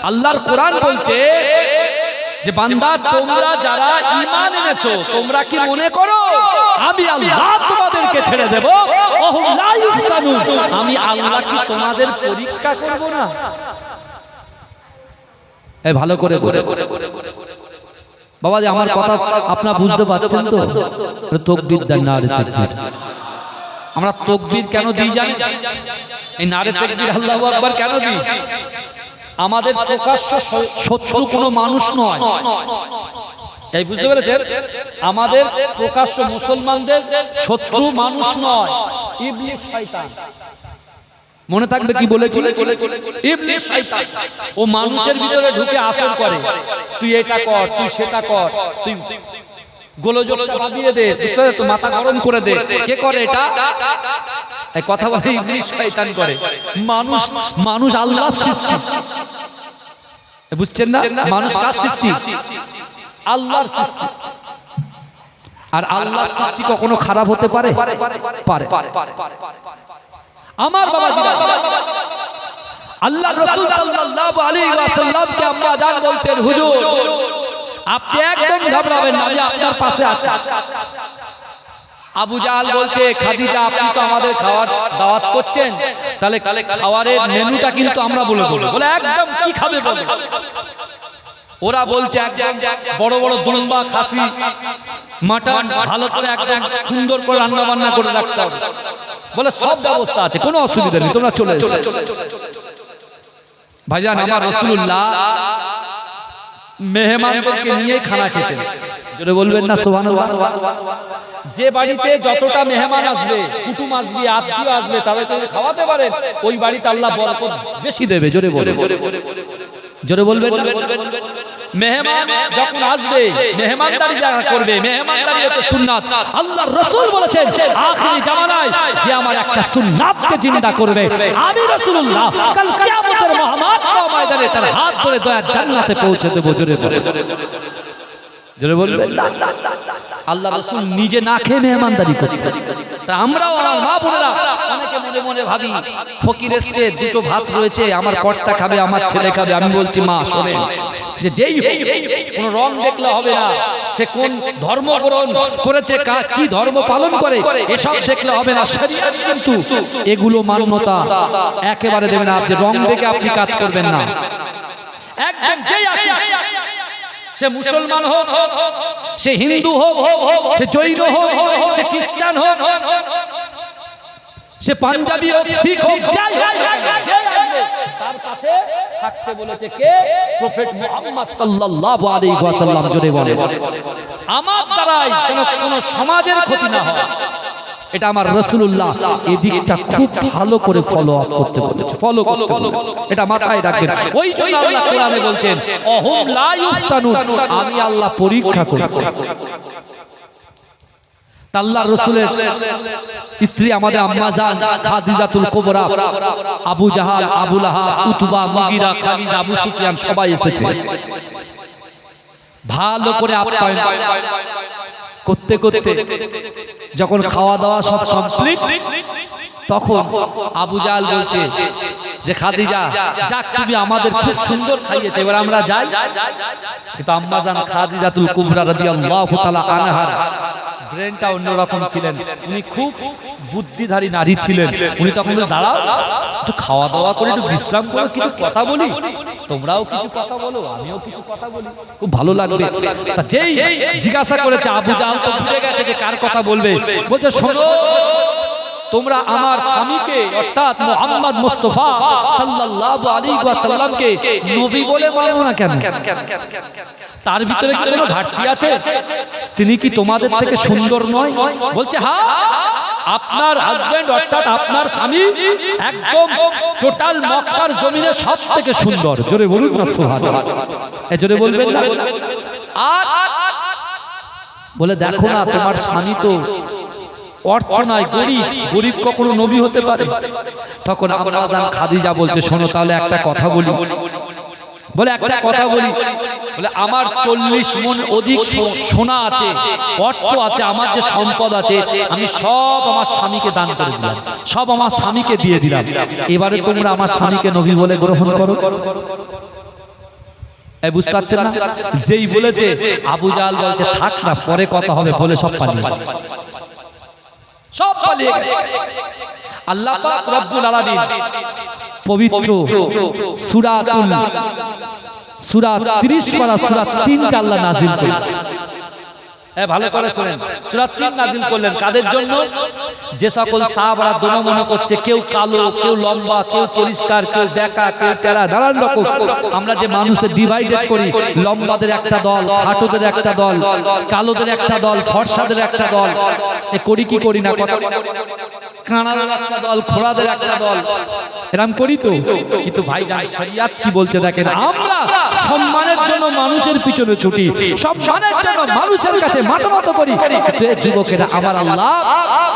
আল্লাহর কোরআন বলছে যে বান্দা তোমরা যারা ঈমান এনেছো তোমরা কি মনে করো আমি আল্লাহ তোমাদেরকে ছেড়ে দেব? অহুম লা ইফতানুন, আমি আল্লাহ কি তোমাদের পরীক্ষা করব না? এই ভালো করে বাবা যে আমার কথা আপনারা বুঝতে পারছেন তো? তাকবীর দেন, নারে তাকবীর। আমরা তাকবীর কেন দিই জানেন? এই নারে তাকবীর আল্লাহু আকবার কেন দিই? আমাদের প্রকাশ্য শত্রু কোনো মানুষ নয়, এই বুঝতে পেরেছেন? আমাদের প্রকাশ্য মুসলমানদের শত্রু মানুষ নয়, ইবলিস শয়তান। মনে থাকবে কি বলেছি? ইবলিস শয়তান। ও মানুষের ভিতরে ঢুকে আসর করে, তুই এটা কর, তুই সেটা কর, তুই গোলযোগ দিয়ে দে, তো মাথা গরম করে দে। কে করে এটা? এই কথা বলে ইবলিস শয়তান করে। মানুষ আল্লাহর সৃষ্টি, বুঝছেন না? মানুষ কার সৃষ্টি? আল্লাহর সৃষ্টি। আর আল্লাহর সৃষ্টি কখনো খারাপ হতে পারে? পারে। আমার বাবাজিরা আল্লাহর রাসূল সাল্লাল্লাহু আলাইহি ওয়াসাল্লামকে আম্মা জান বলছেন হুজুর আপনি একদম ঘাবড়াবেন না, আমি আপনার পাশে আছি। আবু জাহাল বলছে খাদিজা আপনি তো আমাদের খাওয়ার দাওয়াত করছেন, তাহলে খাওয়ারের মেনুটা কিন্তু আমরা বলে দেব। বলে একদম কি খাবে বলে। ওরা বলছে একদম বড় বড় দুম্বা, খাসি, মাটন ভালো করে একদম সুন্দর করে রান্না বান্না করে রাখতে হবে। বলে সব ব্যবস্থা আছে, কোনো অসুবিধা নেই, তোমরা চলে এসো। ভাইজান আমার রাসূলুল্লাহ মেহমানদেরকে নিয়ে খানা খেতেন। জোরে বলবেন না সুবহানাল্লাহ? যে বাড়িতে যতটা মেহমান আসবে, কুটুম আসবে, আত্মীয় আসবে, তাদেরকে খাওয়াতে পারেন, ওই বাড়িতে আল্লাহ বরকত বেশি দেবে। জোরে বলবেন, জোরে বলবেন। মেহমান যখন আসবে মেহমানদারি যারা করবে, মেহমানদারি হচ্ছে সুন্নাত। আল্লাহর রাসূল বলেছেন আখিরি জামানায় যে আমার একটা সুন্নাতকে জিন্দা করবে, আমি রাসূলুল্লাহ কাল কিয়ামতের মহামাত ময়দানে তার হাত ধরে দয়ার জান্নাতে পৌঁছে দেব। জোরে বলবেন, জোরে বলবেন। আল্লাহ রাসূল নিজে না খেয়ে মেহমানদারি করতেন। তা আমরাও আমার মা বোনেরা অনেকে মনে মনে ভাবি ফকির এসছে, দুটো ভাত রয়েছে, আমার কর্তা খাবে, আমার ছেলে খাবে। আমি বলছি মা শোনেন, যে যেই কোন রং দেখলে হবে না, সে কোন ধর্ম গ্রহণ করেছে, কি ধর্ম পালন করে, এসব দেখলে হবে না। শরীয়ত কিন্তু এগুলো মান্যতা একেবারে দেবে না, যে রং দেখে আপনি কাজ করবেন না। একদম যেই আসে, সে মুসলমান হোক, সে হিন্দু হোক, সে জৈন হোক, সে খ্রিস্টান হোক, সে পাঞ্জাবি হোক, শিখ হোক, যাই হোক, তার পাশে থাকতে বলেছে কে? প্রফেট মুহাম্মদ সাল্লাল্লাহু আলাইহি ওয়াসাল্লাম। জোরে বলেন আমার দ্বারাই যেন কোনো সমাজের ক্ষতি না হয়, এটা আমার রাসূলুল্লাহ এই দিকটা খুব ভালো করে ফলো আপ করতে বলেছে, ফলো করতে বলেছে, এটা মাথায় রাখবেন। ওই জন্য আল্লাহ কোরআনে বলছেন অহুম লা ইফতানুন, আমি আল্লাহ পরীক্ষা করব। আল্লাহর রাসূলের স্ত্রী আমাদের আম্মা জান খাদিজাতুল কুবরা, আবু জাহাল, আবু লাহাব, উতবা, মুগিরা, খালিদ, আবু সুফিয়ান সবাই এসেছে। ভালো করে আপ্যায়ন করতে করতে যখন খাওয়া দাওয়া সব কমপ্লিট, তখন আবু জাহল বলছে যে খাদিজা, যাক তুমি আমাদের খুব সুন্দর খাইয়েছে, এবার আমরা যাই। কিন্তু আম্মাজান খাদিজাতুল কুবরা রাদিয়াল্লাহু তাআলা আনহার ব্রেনটা অন্যরকম ছিলেন, উনি খুব বুদ্ধিধারী নারী ছিলেন। উনি তখন দাঁড়াও, একটু খাওয়া দাওয়া করে একটু বিশ্রাম করে কিছু কথা বলি, তোমরাও কিছু কথা বলো, আমিও কিছু কথা বলি, খুব ভালো লাগবে। তা যেই জিজ্ঞাসা করেছে আবু জাহল তো বুঝে গেছে যে কার কথা বলবে, বলতে শোনো, তোমরা আমার স্বামীকে অর্থাৎ মুহাম্মদ মুস্তাফা সাল্লাল্লাহু আলাইহি ওয়াসাল্লামকে নবী বলে মানো না কেন? তার ভিতরে কি কোনো ঘাটতি আছে? তিনি কি তোমাদের থেকে সুন্দর নয়? বলছে হ্যাঁ, আপনার হাজবেন্ড অর্থাৎ আপনার স্বামী একদম টোটাল মক্কার জমিনে সব থেকে সুন্দর। জোরে বলুন না সুবহানাল্লাহ, এই জোরে বলবেন না। আর বলে দেখো না, তোমার স্বামী তো অর্থ নয়, গরিব, গরিব কখনো নবী হতে পারে? তখন আম্মাজান খাদিজা বলতে শোনো তাহলে একটা কথা বলি। বলে একটা কথা বলি, বলে আমার 40 মণ অধিক সোনা আছে, অর্থ আছে, আমার যে সম্পদ আছে আমি সব আমার স্বামীকে দান করে দিলাম, সব আমার স্বামীকে দিয়ে দিলাম, এবারে তোমরা আমার স্বামীকে নবী বলে গ্রহণ করো। এই বুঝতে পারছেন না? যেই বলেছে আবু জাহল বলছে থাক না, পরে কথা হবে, বলে সব পালিয়ে গেছে, সব পালিয়ে গেছে। আল্লাহ পাক রব্বুল আলামিন পবিত্র সূরা 30 পারা সূরা 3 টা আল্লাহ নাযিল করলেন। ভালো করে শুনেন, সূরা 3 নাযিল করলেন কাদের জন্য? যে সকল সাহাবারা দোনো মনে করছে কেউ কালো, কেউ লম্বা, কেউ পরিষ্কার, কেউ বেকা, কেউ তেরা, নানান রকম আমরা যে মানুষের ডিভাইডেড করি, লম্বাদের একটা দল, খাটোদের একটা দল, কালোদের একটা দল, ফর্সাদের একটা দল, এ করি কি করি না? কথা কানাদের একটা দল, খোড়াদের একটা দল, এরকম করি তো। কিন্তু ভাইজান শরিয়ত কি বলছে দেখেন, আমরা সম্মানের জন্য মানুষের পিছনে ছুটি, সম্মানের জন্য মানুষের কাছে মাথা নত করি। যুবকেরা, আমার আল্লাহ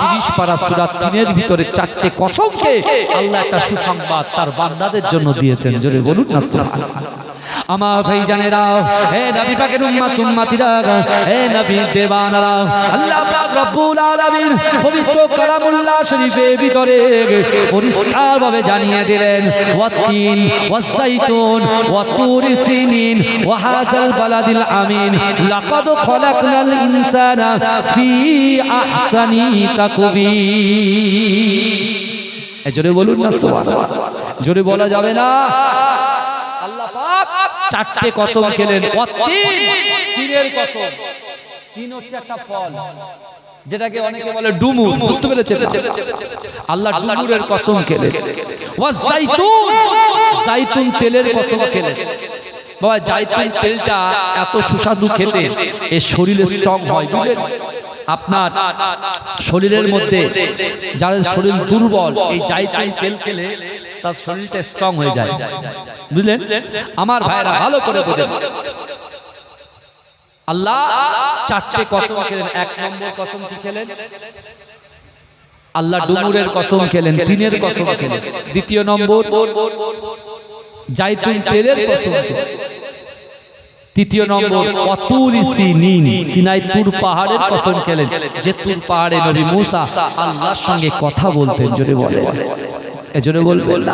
30 পারা সূরা 3 এর ভিতরে 4টে কসমকে আল্লাহ একটা সুসংবাদ তার বান্দাদের জন্য দিয়েছেন। জোরে বলুন না সুবহানাল্লাহ। আমার ভাইজানেরা, হে নবী পাকের উম্মত উম্মতিরা, হে নবী দেওয়ানারা, আল্লাহ পাক রব্বুল আলামিন পবিত্র কালামুল্লাহ শরীফের ভিতরে পরিষ্কার ভাবে জানিয়ে দিলেন, ওয়াতিন ওয়াসাইতুন ওয়া তুরি সিনিন ওয়া হাযাল বালাদিল আমিন লাকাদ খলাকনাল ইনসানা ফি আহসানি তাকবীর। জোরে বলুন না সুবহানাল্লাহ, জোরে বলা যাবে না। আল্লাহ পাক 4টে কসম খেলেন, তিনের কসম। তিন হচ্ছে একটা ফল, যেটাকে অনেকে বলে ডুমুর, বুঝতে পেরেছেন? আল্লাহ ডুমুরের কসম খেলেন। ওয়া জাইতুন, জাইতুন তেলের কসম খেলেন। বাবা, জাইতুন তেলটা এত সুস্বাদু খেতে, এর শরীরে স্ট্রং হয়, বুঝলেন? আপনার শরীরের মধ্যে যাদের শরীর দুর্বল, এই জাইতুন তেল খেলে তার শরীরটা স্ট্রং হয়ে যায়, বুঝলেন? আমার ভাইরা ভালো করে বোঝেন, আল্লাহ 4টে কসম খেলেন। 1 নম্বর কসম কি খেলেন? আল্লাহ ডুমুরের কসম খেলেন, তিনের কসম খেলেন। দ্বিতীয় নম্বর জাইতুন তেলের কসম খেলেন। তৃতীয় নম্বর অতুরি সিনিন, সিনাই তুর পাহাড়ের কসম খেলেন, যে তুর পাহাড়ে নবী মুসা আল্লাহর সঙ্গে কথা বলতেন। জোরে বলে, জোরে বলবেন না,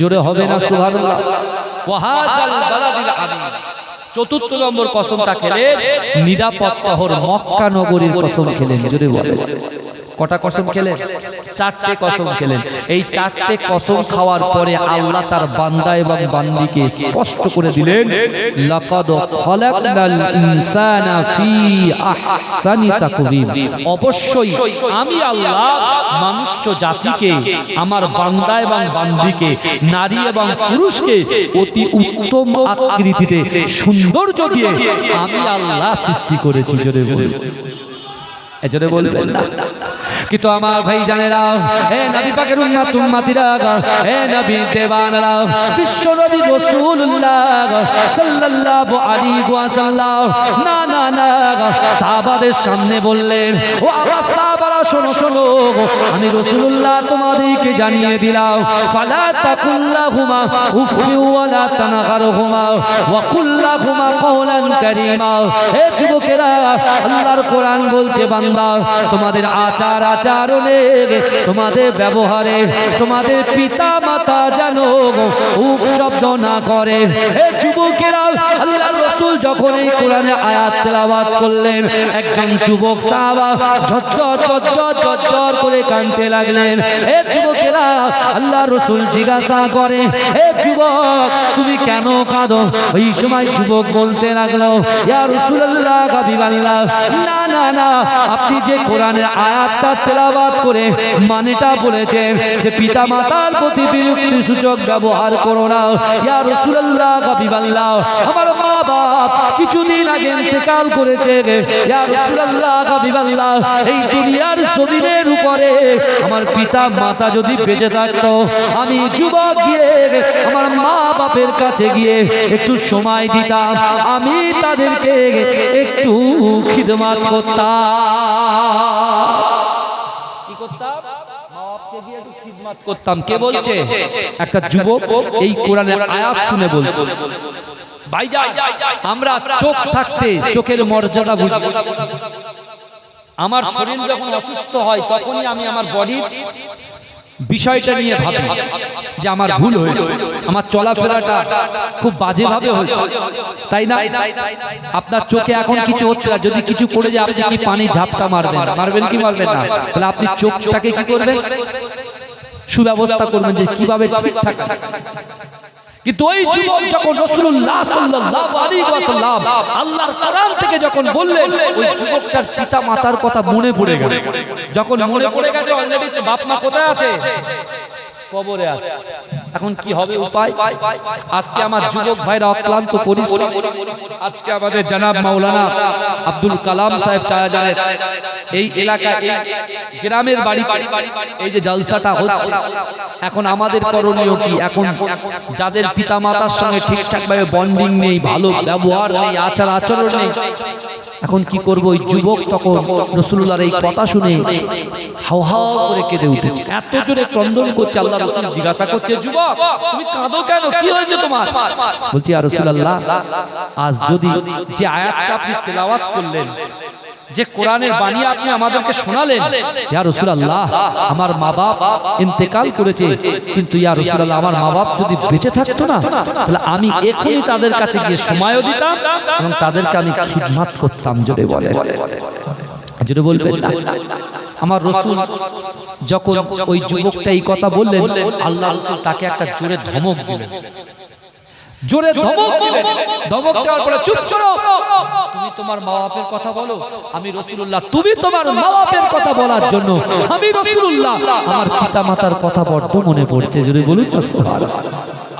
জোরে হবে না সুবহানাল্লাহ। ওয়া হাযাল বালাদিল আমিন। চতুর্থ নম্বর কসমটা খেলেন, নিরাপদ শহর মক্কা নগরীর কসম খেলেন। জোরে বলে, কটা কসম খেলেন? 4টে কসম খেলেন। এই 4টে কসম খাওয়ার পরে আল্লাহ তার বান্দা এবং বান্দিকে স্পষ্ট করে দিলেন, লাকাদ খলাকনাল ইনসানা ফি আহসানি তাকওয়িম। অবশ্যই আমি আল্লাহ মানুষ জাতিকে, আমার বান্দা এবং বান্দিকে, নারী এবং পুরুষকে অতি উত্তম আকৃতিতে, সৌন্দর্য দিয়ে আমি আল্লাহ সৃষ্টি করেছি। জোরে বলুন, এজন্য বলবেন না। কিন্তু আমার ভাই জানেরা, হে নবী পাকের উম্মত উম্মতিরা, হে নবী দেওয়ানারা, বিশ্ব নবী রাসূলুল্লাহ সাল্লাল্লাহু আলাইহি ওয়াসাল্লাম না না না সাহাবাদের সামনে বললেন, ও আমার সাহাবারা শোনো শোনো, আমি রাসূলুল্লাহ তোমাদেরকে জানিয়ে দিলাম, ফালা তাকুল্লাহুমা উফি ওয়ালা তানহারহুমা ওয়া কুল্লাহুমা কওলান কারীমা। হে যুবকেরা, আল্লাহর কোরআন বলছে, বান্দা তোমাদের আচার আচারণে তোমাদের ব্যবহারে তোমাদের পিতা মাতা যেন উপশব্দ না করে। হে যুবকেরা, আল্লাহর রাসূল যখন এই কোরআনের আয়াত তেলাওয়াত করলেন, একজন যুবক সাহাবা ঝরঝর ঝরঝর ঝরঝর করে কাঁদতে লাগলেন। হে যুবকেরা, আল্লাহর রাসূল জিজ্ঞাসা করে, হে যুবক তুমি কেন কাঁদো? ওই সময় যুবক বলতে লাগলো, ইয়া রাসূলুল্লাহ হাবিবাল্লাহ, না না না, আপনি যে কোরআনের আয়াতটা তেলাওয়াত করে মানেটা বলেছেন যে পিতা মাতার প্রতি বিরক্তি সূচক ব্যবহার করো না, ইয়া রাসূলুল্লাহ হাবিবাল্লাহ, আমার মা বাপ কিছুদিন আগে ইন্তেকাল করেছে, ইয়া রাসূলুল্লাহ হাবিবাল্লাহ, এই দুনিয়ার জমিনের উপরে আমার পিতা মাতা যদি বেঁচে থাকতো, আমি যুবক গিয়ে আমার মা বাপের কাছে গিয়ে একটু সময় দিতাম, আমি তাদেরকে একটু খিদমত করতাম। কি করতাম? মা বাপকে গিয়ে একটু খিদমত করতাম। কে বলছে? একটা যুবক এই কোরআনের আয়াত শুনে বলছে। ভাইজান, আমরা চোখ থাকতে চোখের মর্যাদা বুঝি। আমার শরীর যখন অসুস্থ হয় তখনই আমি আমার বডির বিষয়টা নিয়ে ভাবি যে আমার ভুল হয়েছে, আমার চলাফেরাটা খুব বাজেভাবে হয়েছে, তাই না? আপনার চোখে এখন কিছু হচ্ছে না, যদি কিছু পড়ে যায় আপনি কি পানি ঝাপটা মারবেন? মারবেন কি মারবেন না? তাহলে আপনি চোখটাকে কি করবেন? সুব্যবস্থা করবেন যে কিভাবে ঠিকঠাক। কিন্তু ওই যুবক যখন রাসূলুল্লাহ সাল্লাল্লাহু আলাইহি ওয়াসাল্লাম আল্লাহর কোরআন থেকে যখন বললেন, ওই যুবকটার পিতা মাতার কথা মনে পড়ে গেল। যখন মনে পড়ে গেছে, অলরেডি বাপ মা কোথায় আছে? কবরে আছে। এখন কি হবে উপায়? আজকে আমার যুবক ভাইরা অক্লান্ত পরিশ্রম, আজকে আমাদের জনাব মাওলানা আব্দুল কালাম সাহেব শাহজাহানের এই এলাকা, এই গ্রামের বাড়ি, এই যে জলসাটা হচ্ছে, এখন আমাদের করণীয় কি? এখন যাদের পিতা মাতার সঙ্গে ঠিকঠাক ভাবে বন্ডিং নেই, ভালো ব্যবহার নেই, আচার আচরণ নেই, এখন কি করব? ওই যুবক তখন রাসূলুল্লাহর এই কথা শুনে হাও হাও করে কেঁদে উঠেছে, এত জোরে ক্রন্দন করছে। আল্লাহ রাসূল জিজ্ঞাসা করছে, যুবক তুমি কাঁদো কেন? কি হয়েছে তোমার? বলছি, ইয়া রাসূলুল্লাহ, আজ যদি যে আয়াতটা আপনি তেলাওয়াত করলেন, যে কোরআনের বাণী আপনি আমাদেরকে শোনালেন, ইয়া রাসূলুল্লাহ, আমার মা বাপ ইন্তেকাল করেছে, কিন্তু ইয়া রাসূলুল্লাহ আমার মা বাপ যদি বেঁচে থাকতো না, তাহলে আমি এখনই তাদের কাছে গিয়ে সময়ও দিতাম এবং তাদেরকে আমি খিদমত করতাম। জোরে বলেন, জোরে বলবেন না? আমার রাসূল যখন ওই যুবকটা এই কথা বললেন, আল্লাহ রাসূল তাকে একটা জোরে ধমক দিলেন। জোরে ধমক দিলেন। ধমক দেওয়ার পরে, চুপ করো, তুমি তোমার মা বাপের কথা বলো, আমি রাসূলুল্লাহ তুমি তোমার মা বাপের কথা বলার জন্য আমি রাসূলুল্লাহ আমার পিতা মাতার কথা বড্ড মনে পড়ছে। জোরে বলুন না সুবহানাল্লাহ।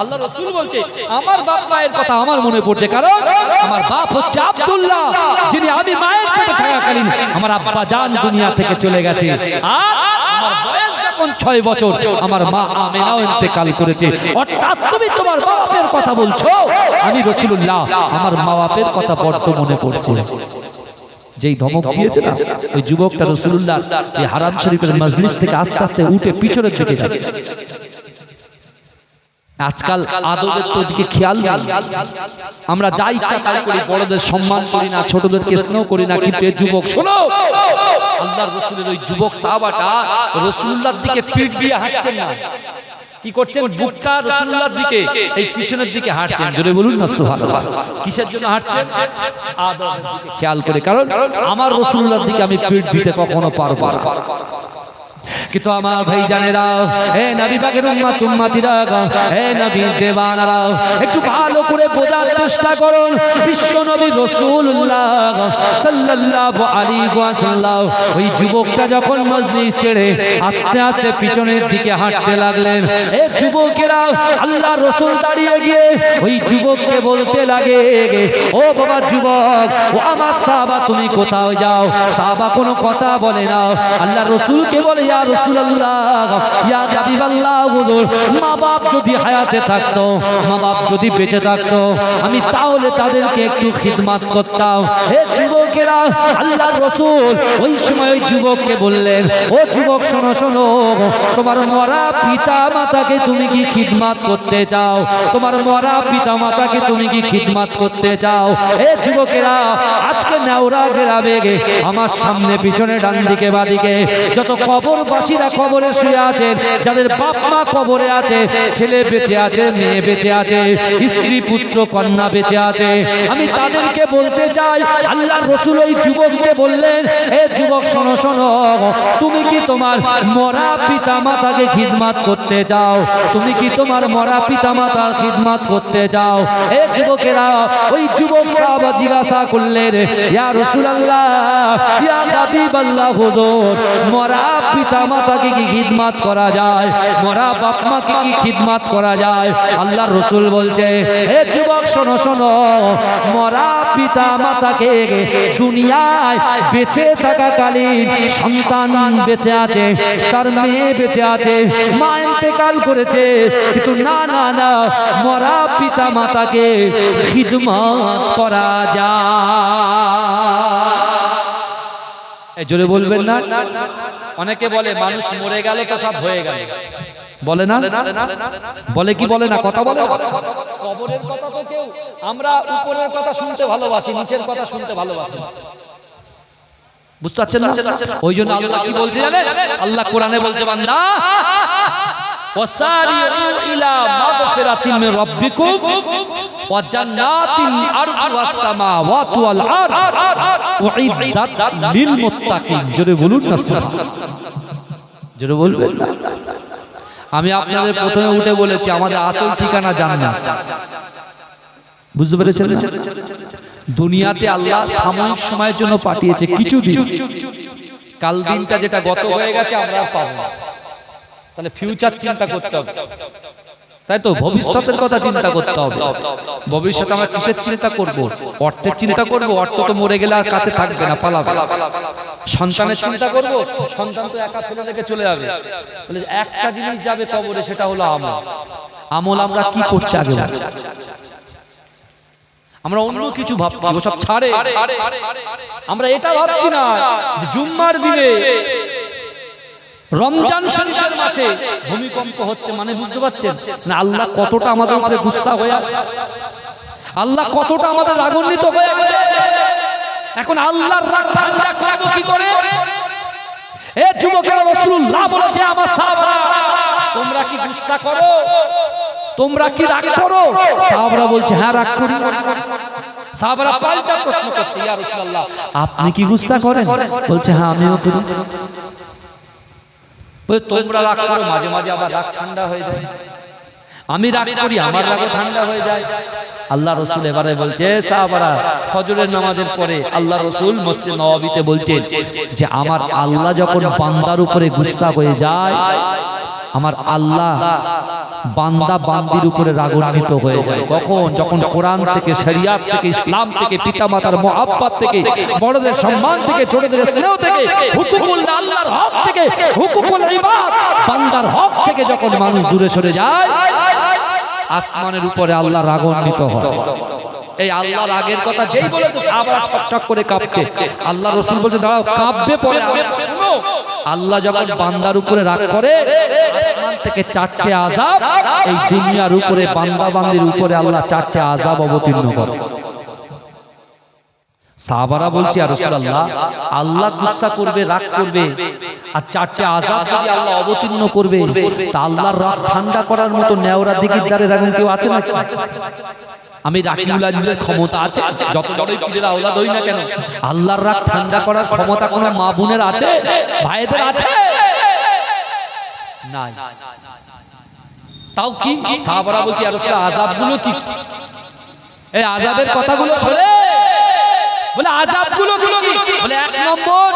আল্লাহ রাসূল বলছে, আমার বাপ মায়ের কথা আমার মনে পড়ছে, কারণ আমার বাপ হচ্ছে আব্দুল্লাহ, যিনি আমি মায়ের পেটে থাকাকালীন আমার আব্বা জান দুনিয়া থেকে চলে গেছে, আর আমার বয়স যখন 6 বছর আমার মা আমেনাও ইন্তেকাল করেছে। অর্থাৎ তুমি তোমার মা বাপের কথা বলছো, আমি রাসূলুল্লাহ আমার মা বাপের কথা বড্ড মনে পড়ছে। যেই ধমক দিয়েছে না, ওই যুবকটা রাসূলুল্লাহ এই হারাম শরীফের মজলিস থেকে আস্তে আস্তে উঠে পিছনের দিকে যাচ্ছে। আজকাল আদবের তো দিকে খেয়াল নেই, আমরা যা ইচ্ছা তাই করি, বড়দের সম্মান করি না, ছোটদেরকে স্নেহ করি না। কিন্তু এই যুবক, শোনো, আল্লাহর রাসূলের ওই যুবক সাহাবাটা রাসূলুল্লাহর দিকে পিঠ দিয়ে হাঁটছেন না, কি করছেন? বুকটা রাসূলুল্লাহর দিকে, এই পিছনের দিকে হাঁটছেন। জোরে বলুন না সুবহানাল্লাহ। কিসের জন্য হাঁটছেন? আদবের দিকে খেয়াল করে, কারণ আমার রাসূলুল্লাহর দিকে আমি পিঠ দিতে কখনো পারবো না। কিন্তু আমার ভাই জানেরা, হে নবী পাকের উম্মত উম্মতিরা, হে নবী দেওয়ানারা, একটু ভালো করে বোঝার চেষ্টা করুন। বিশ্ব নবী রাসূলুল্লাহ সাল্লাল্লাহু আলাইহি ওয়াসাল্লাম ওই যুবকটা যখন মজলিস ছেড়ে আস্তে আস্তে পিছনের দিকে হাঁটতে লাগলেন, এই যুবকেরা, আল্লাহর রাসূল দাঁড়িয়ে গিয়ে ওই যুবককে বলতে লাগে, ও বাবা যুবক, ও আমার সাহাবা, তুমি কোথাও যাও? সাহাবা কোনো কথা বলে না। আল্লাহর রাসূলকে বলে, ইয়া রাসূলুল্লাহ, ইয়া হাবিবাল্লাহ হুজুর মা বাপ যদি হায়াতে থাকতো, মা বাপ যদি বেঁচে থাকতো, আমি তাহলে তাদেরকে একটু খিদমত করতাম। হে যুবকেরা, আল্লাহর রাসূল ওই সময় ওই যুবককে বললেন, ও যুবক শোনো শোনো, তোমার মরা পিতা মাতাকে তুমি কি খিদমত করতে চাও? তোমার মরা পিতা মাতাকে তুমি কি খিদমত করতে চাও? হে যুবকেরা, আজকে নেওরা গ্রামে আমার সামনে পিছনে ডান দিকে বাদিকে যত কবরবাসীরা কবরে শুয়ে আছেন, যাদের বাপ মা কবরে আছে, ছেলে বেঁচে আছে, মেয়ে বেঁচে আছে, স্ত্রী পুত্র কন্যা বেঁচে আছে, আমি তাদেরকে বলতে চাই, আল্লাহর রাসূল ওই যুবককে বললেন, হে যুবক শোনো শোনো, তুমি কি তোমার মরা পিতা মাতাকে খিদমত করতে চাও? তুমি কি তোমার মরা পিতা মাতার খিদমত করতে চাও? হে যুবকেরা, ওই যুবক সাহাবা জিজ্ঞাসা করলেন, ইয়া রাসূলুল্লাহ, ইয়া হাবিবাল্লাহ হুজুর, মরা পিতা মাতাকে কি খিদমত করা যায়? মরা বাপ মাকে কি খিদমত করা যায়? আল্লাহর রাসূল বলছে, হে যুবক শোনো শোনো, মরা পিতা মাতাকে দুনিয়ায় বেঁচে থাকাকালীন সন্তান বেঁচে আছে, তার মেয়ে বেঁচে আছে, মা ইন্তেকাল করেছে, কিন্তু না না না, মরা পিতা মাতাকে খিদমত করা যায়। জোরে বলবেন না? অনেকে বলে মানুষ মরে গেল তো সব হয়ে গেল, বলে না? বলে কি বলে না? কথা বলে। কবরের কথা তো কেউ, আমরা উপরের কথা শুনতে ভালোবাসি, নিচের কথা শুনতে ভালোবাসি। বুঝতে পারছেন না? ওই জন্য আল্লাহ কি বলছে জানেন? আল্লাহ কোরআনে বলছে, বান্দা ওয়াসারিউ ইলা মাগফিরাতিন মির রাব্বিকুম ওয়া জান্নাতিন আরদুহাস সামাওয়াতু ওয়াল আরদ উইদ্দাত লিল মুত্তাকিন। জোরে বলুন না, জোরে বলবেন না। আমি আপনাদের প্রথমে উঠে বলেছি, আমাদের আসল ঠিকানা জান্নাত। বুঝতে পেরেছেন? দুনিয়াতে আল্লাহ সাময়িক সময়ের জন্য পাঠিয়েছে, কিছুদিন। কাল দিনটা যেটা গত হয়ে গেছে আমরা আর পাবো না। তাহলে ফিউচার চিন্তা করতে হবে, তাই তো? ভবিষ্যতের কথা চিন্তা করতে হবে। ভবিষ্যতে আমরা কিসের চিন্তা করব? অর্থের চিন্তা করব, অর্থ তো মরে গেলে আর কাছে থাকবে না, পালাবে। সন্তানের চিন্তা করব, সন্তান তো একা ফেলে রেখে চলে যাবে। তাহলে একটা জিনিস যাবে কবরে, সেটা হলো আমল। আমল আমরা কি করছি আগে? আমরা অন্য কিছু ভাবছি, ওসব ছাড়ে। আমরা এটা ভাবছি না যে জুম্মার দিনে রমজান শরীফের মাসে ভূমিকম্প হচ্ছে, মানে বুঝতে পারছেন না আল্লাহ কতটা আমাদের উপরে গুসা হয়ে আছে, আল্লাহ কতটা আমাদের রাগান্বিত হয়ে আছে। এখন আল্লাহর রাগ ঠান্ডা করব কি করে? এ যুবকেরা, রাসূলুল্লাহ বলেছে, আমার সাহাবারা, তোমরা কি গুসা করো? তোমরা কি রাগ করো? সাহাবারা বলছে, হ্যাঁ রাগ করি। সাহাবারা পাল্টা প্রশ্ন করছে, ইয়া রাসূলুল্লাহ, আপনি কি গুসা করেন? বলছে, হ্যাঁ আমিও করি। তোমরা রাগ করো, মাঝে মাঝে আবার রাগ ঠান্ডা হয়ে যায়। আমি রাগ করি, আমার রাগও ঠান্ডা হয়ে যায়। আল্লাহ রাসূল এবারে বলছে, সাহাবারা, ফজরের নামাজের পরে আল্লাহ রাসূল মসজিদ নববীতে বলছেন যে আমার আল্লাহ যখন বান্দার উপরে গুসা হয়ে যায়, আমার আল্লাহ বান্দা বান্দির উপরে রাগান্বিত হয়ে যায়। কখন? যখন কোরআন থেকে, শরিয়াত থেকে, ইসলাম থেকে, পিতামাতার মুহাব্বত থেকে, বড়দের সম্মান থেকে, ছোটদের স্নেহ থেকে, হুকুকুল আল্লাহর হক থেকে, হুকুকুল ইবাদ বান্দার হক থেকে যখন মানুষ দূরে সরে যায়, আসমানের উপরে আল্লাহ রাগান্বিত হয়। এই আল্লাহ রাগের কথা যেই বলেছে, সাহাবারা ঠকঠক করে কাঁপছে। আল্লাহ রাসূল বলছে, দাঁড়াও, কাঁপবে পরে, শুনো। আল্লাহ যখন বান্দার উপরে রাগ করে, আসমান থেকে 4টে আযাব এই দুনিয়ার উপরে, বান্দা বান্দির উপরে আল্লাহ 4টে আযাব অবতীর্ণ করে। সাহাবারা বলছে, ইয়া রাসূলুল্লাহ, আল্লাহ গুসা করবে, রাগ করবে, আর 4টে আযাব যদি আল্লাহ অবতীর্ণ করবে, তা আল্লাহর রাগ ঠান্ডা করার মতো নেওরা দিগিরদারের এখন কেউ আছে নাকি? আমি রাকিবুল আজিজের ক্ষমতা আছে, যত বড়ই পীরের আওলাদ হই না কেন, আল্লাহর রাগ ঠান্ডা করার ক্ষমতা কোন মা বোনের আছে? ভাইদের আছে? নাই। তাও কি? সাহাবারা বলছে, ইয়া রাসূলুল্লাহ, আযাবগুলো কি? এই আযাবের কথাগুলো শুনে বলে, আযাবগুলো কি? বলে, 1 নম্বর,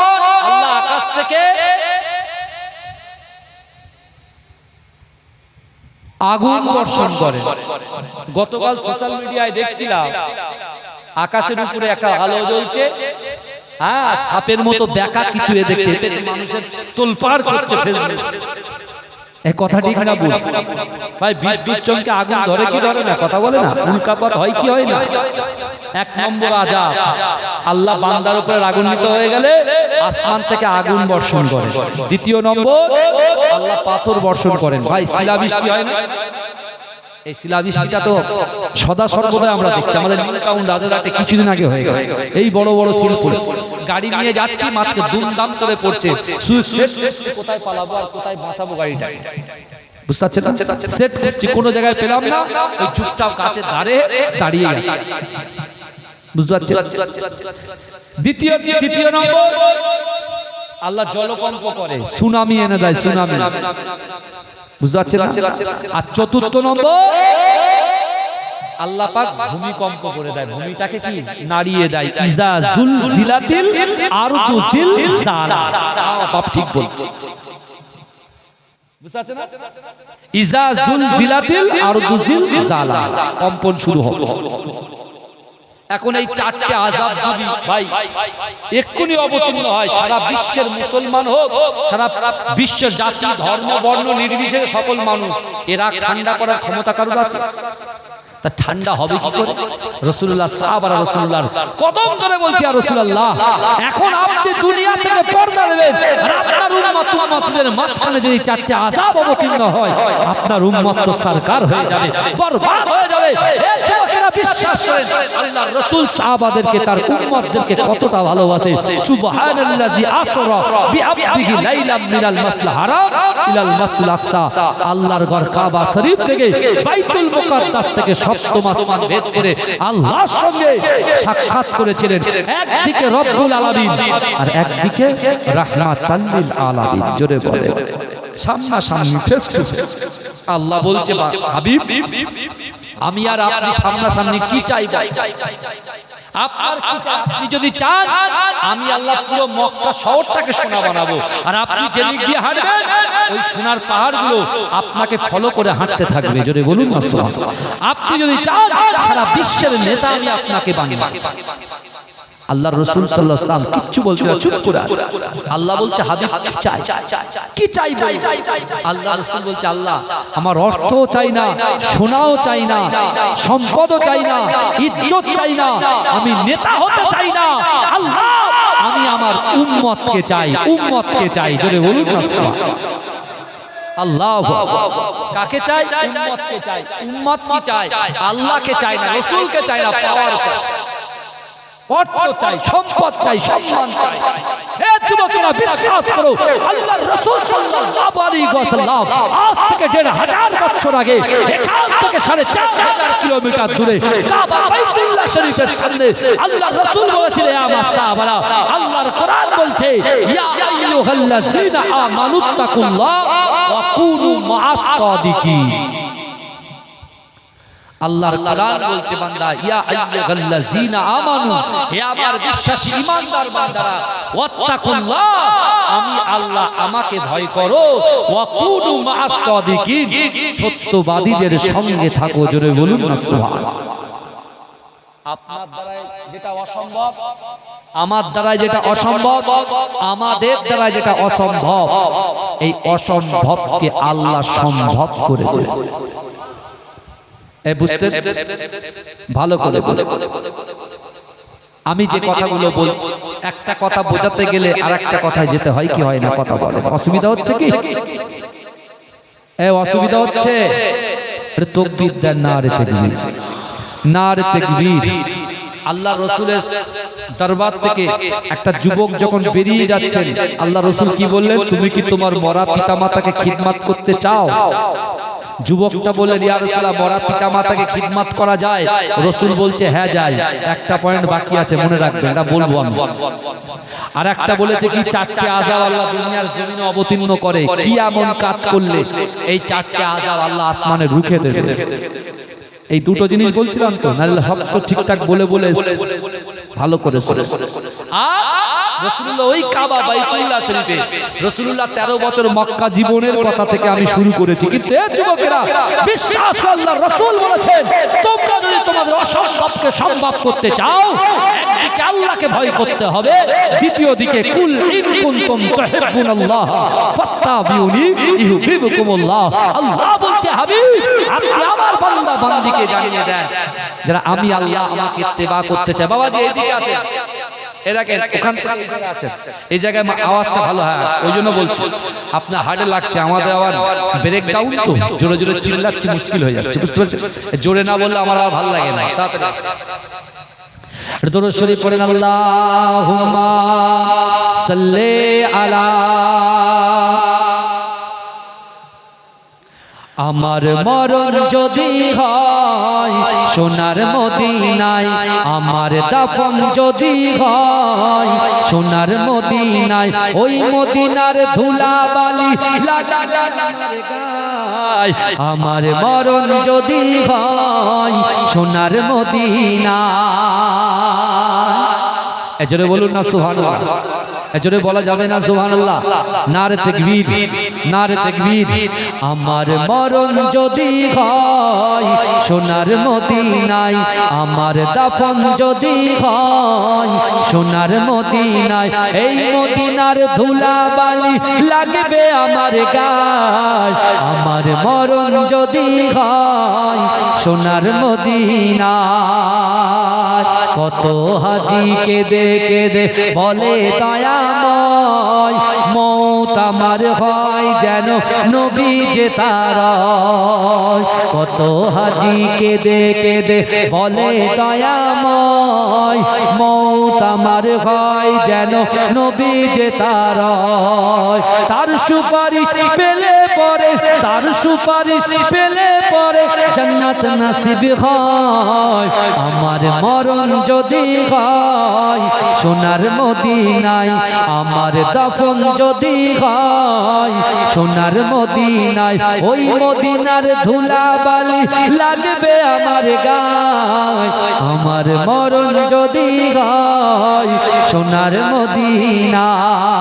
আল্লাহ আকাশ থেকে আগুন বর্ষণ করে। গতকাল সোশ্যাল মিডিয়ায় দেখছিলাম, আকাশের উপরে একটা আলো জ্বলছে, হ্যাঁ, সাপের মতো বেঁকা কিছু দেখছে, মানুষের তোলপাড় করছে ফেসবুক। এই কথা ঠিক না ভুল? ভাই বিদ্যুৎ চমকে আগুন ধরে কি ধরে না? কথা বলে না, উল্কাপাত হয় কি হয় না? এক নম্বর আযাব, আল্লাহ বান্দার উপরে রাগান্বিত হয়ে গেলে আসমান থেকে আগুন বর্ষণ করে। দ্বিতীয় নম্বর, আল্লাহ পাথর বর্ষণ করেন। ভাই শিলাবৃষ্টি হয় না? এই শিলাবৃষ্টিটা তো সদা সর্বদা আমরা দেখছি। আমাদের নিউ টাউন রাজারহাটে কিছুদিন আগে হয়ে গেছে। এই বড় বড় শিল্প গাড়ি নিয়ে যাচ্ছি, মাঝকে দুমদাম করে পড়ছে, কোথায় পালাবো আর কোথায় বাঁচাবো গাড়িটা, বুঝতে পারছেন? সেট করছি, কোনো জায়গায় পেলাম না, ওই চুপচাপ গাছের ধারে দাঁড়িয়ে গেছে, বুঝতে পারছেন? দ্বিতীয় নম্বর, আল্লাহ জলকম্প করে, সুনামি এনে দেয়, সুনামি, বুঝতে পারছেন? আর চতুর্থ নম্বর, আল্লাহ পাক ভূমিকম্প করে দেয়, ভূমিটাকে কি নাড়িয়ে দেয়। ইজা জুলজিলাতিল আরদু জিলজালা, বাপ ঠিক বলছে, বুঝতে পারছেন? ইজা জুলজিলাতিল আরদু জিলজালা, কম্পন শুরু হবে। এখন এই চারটি আযাব যদি ভাই এক্ষুনি অবতীর্ণ হয়, সারা বিশ্বের মুসলমান হোক, সারা বিশ্বের জাতি ধর্ম বর্ণ নির্বিশেষে সকল মানুষ, এরা ঠান্ডা করার ক্ষমতা কারোর আছে? তা ঠান্ডা হবে কি করে? রাসূলুল্লাহ সাহাবারা রাসূলুল্লাহর কদম ধরে বলছি, আর রাসূলুল্লাহ এখন আপনি দুনিয়া থেকে পর্দা নেবেন, আর আপনার উম্মতের মাঝখানে যদি চারটি আযাব অবতীর্ণ হয়, আপনার উম্মত তো সরকার হয়ে যাবে, বরবাদ হয়ে যাবে। এই যুবকেরা বিশ্বাস করেন আল্লাহর রাসূল সাহাবাদেরকে, তার উম্মতদেরকে কতটা ভালোবাসে। সুবহানাল্লাযী আসরা বিআবদিহি লাইলাম মিনাল মাসজিদিল হারাম ইলাল মাসজিদিল আকসা, আল্লাহর ঘর কাবা শরীফ থেকে বাইতুল মুকাদ্দাস থেকে সপ্তম আসমান ভেদ করে আল্লাহর সঙ্গে সাক্ষাৎ করেছিলেন। একদিকে রব্বুল আলামিন আর একদিকে রাহমাতাল লিল আলামিন। জোরে বলে, সামনাসামনি, ফেস টু ফেস। আল্লাহ বলছে, হাবিব আমি আর আপনি সামনাসামনি কি চাই? আপনার কি চাই? আপনি যদি চান আমি আল্লাহ পুরো মক্কা শহরটাকে সোনা বানাবো, আর আপনি যেদিক দিয়ে হাঁটবেন ওই সোনার পাহাড়গুলো আপনাকে ফলো করে হাঁটতে থাকবে। জোরে বলুন না সুবহানাল্লাহ। আপনি যদি চান সারা বিশ্বের নেতা আমি আপনাকে বানাবো। আল্লাহর রাসূল সাল্লাল্লাহু আলাইহি ওয়াসাল্লাম কিচ্ছু বলছে না, চুপ করে আছে। আল্লাহ বলছে, হাবিব কি চাই? কি চাই? আল্লাহ রাসূল বলছে, আল্লাহ আমার অর্থও চাই না, সোনাও চাই না, সম্পদও চাই না, ইজ্জত চাই না, আমি নেতা হতে চাই না। আল্লাহ আমি আমার উম্মতকে চাই, উম্মতকে চাই। জোরে বলুন না সুবহানাল্লাহ। আল্লাহু আকবার। কাকে চাই? উম্মতকে চাই। উম্মত কি চাই? আল্লাহকে চাই না, রাসূলকে চাই না, পাওয়ার চাই, অর্থ চাই, সম্পদ চাই, সম্মান চাই। হে যুবকেরা বিশ্বাস করো, আল্লাহর রাসূল সাল্লাল্লাহু আলাইহি ওয়াসাল্লাম আজ থেকে ১৫০০ বছর আগে এখান থেকে ৪৫০০ কিলোমিটার দূরে কাবা বাইতুল্লাহ শরীফের সামনে আল্লাহর রাসূল বলেছিলেন, ইয়া মাসাহাবারা, আল্লাহর কোরআন বলছে, ইয়া আইয়ুহাল্লাযীনা আমানুত্তাকুল্লাহ ওয়া কুনু মাআস সাদিকিন। আল্লাহর কোরআন বলছে, বান্দা, ইয়া আইয়ুহাল্লাযীনা আমানু, হে আমার বিশ্বাসী ঈমানদার বান্দারা, ওয়াত্তাকুল্লাহ, আমি আল্লাহ, আমাকে ভয় করো, ওয়া কুনু মাআস সাদিকিন, সত্যবাদীদের সঙ্গে থাকো। জোরে বলুন না সুবহানাল্লাহ। আপনার দ্বারা যেটা অসম্ভব, আমার দ্বারা যেটা অসম্ভব, আমাদের দ্বারা যেটা অসম্ভব, এই অসম্ভবকে আল্লাহ সম্ভব করে দেন। বুঝতে ভালো করে বলে, আমি যে কথাগুলো বলছি একটা কথা বোঝাতে গেলে আর একটা কথায় যেতে হয় কি হয় না? কথা বলে, অসুবিধা হচ্ছে কি? অসুবিধা হচ্ছে? তাকবীর দেন, নারে তাকবীর, নারে তাকবীর। আল্লাহ রাসূলের দরবার থেকে একটা যুবক যখন বেরিয়ে যাচ্ছেন, আল্লাহ রাসূল কি বললেন? তুমি কি তোমার মরা পিতামাতাকে খিদমত করতে চাও? যুবকটা বললেন, ইয়া রাসূলুল্লাহ, মরা পিতামাতাকে খিদমত করা যায়? রাসূল বলছে, হ্যাঁ যায়। একটা পয়েন্ট বাকি আছে, মনে রাখবেন, এটা বলবো আমি। আর একটা বলেছে কি, চারটি আযাব আল্লাহ দুনিয়ার জমিনে অবতীর্ণ করে, কি এমন কাজ করলে এই চারটি আযাব আল্লাহ আসমানে রুখে দেবে। এই দুটো জিনিস বলছিলাম তো, নাহলে সব তো ঠিকঠাক বলে ভালো করে শুনে। আর রাসূলুল্লাহ ওই কাবা বাইতুল্লাহ শরীফে রাসূলুল্লাহ 13 বছর মক্কা জীবনের কথা থেকে আমি শুরু করেছি, কিন্তু এ যুবকেরা বিশ্বাস করো, আল্লাহর রাসূল বলেছেন তোমরা যদি তোমাদের অসম্ভবকে সম্ভব করতে চাও, একদিকে আল্লাহকে ভয় করতে হবে, দ্বিতীয় দিকে কুল ইন কুনতুম তুহিব্বুনাল্লাহ ফাত্তাবিউনি ইউহিব্বুকুমুল্লাহ। আল্লাহ বলছে হাবিব আপনি আমার বান্দা বান্দীকে জানিয়ে দেন যারা আমি আল্লাহ আমাকে ইত্তেবা করতে চায়। বাবাজি এইদিকে আসেন, এই দেখেন ওখান থেকে এই জায়গায় আসেন, এই জায়গায় আওয়াজটা ভালো হয় ওই জন্য বলছি। আপনার হার্টে লাগছে, আমাদের আবার ব্রেক ডাউন তো, জোরে জোরে চিল্লাচ্ছি মুশকিল হয়ে যাচ্ছে, বুঝতে পারছেন? জোরে না বললে আমার আর ভালো লাগে না। তাড়াতাড়ি দরুদ শরীফ পড়েন, আল্লাহুম্মা সাল্লি আলা। আমার মরণ যদি হয় সোনার মদিনায়, আমার দাফন যদি হয় সোনার মদিনায়, ওই মদিনার ধুলাবালি লাগাবে আমার গায়। আমার মরণ যদি হয় সোনার মদিনায়, এজরে বলুন না সুবহানাল্লাহ, এজরে বলা যাবে না সুবহানাল্লাহ? নারে তাকবীর, নারে তাকবীর। আমার মরণ যদি হয় সোনার মদিনায়, আমার দাফন যদি হয় সোনার মদিনায়, এই মদিনার ধুলাবালি লাগবে আমার গায়। আমার মরণ যদি হয় সোনার মদিনায়, কত হাজি কেঁদে কেঁদে বলে দয়াময়, মৌত আমার হয় যেন নবী যে তার। কত হাজি কেঁদে কেঁদে বলে দয়াময়, মৌত আমার হয় যেন নবী যে তার। তার সুপারিশ পেলে পরে, তার সুপারিশ পেলে পরে জান্নাত নসিব হয়। আমার মরণ যদি হয় সোনার মদিনায়, আমার দাফন যদি হয় সোনার মদিনায়, ওই মদিনার ধুলাবালি লাগবে আমার গায়। আমার মরণ যদি হয় সোনার মদিনায়,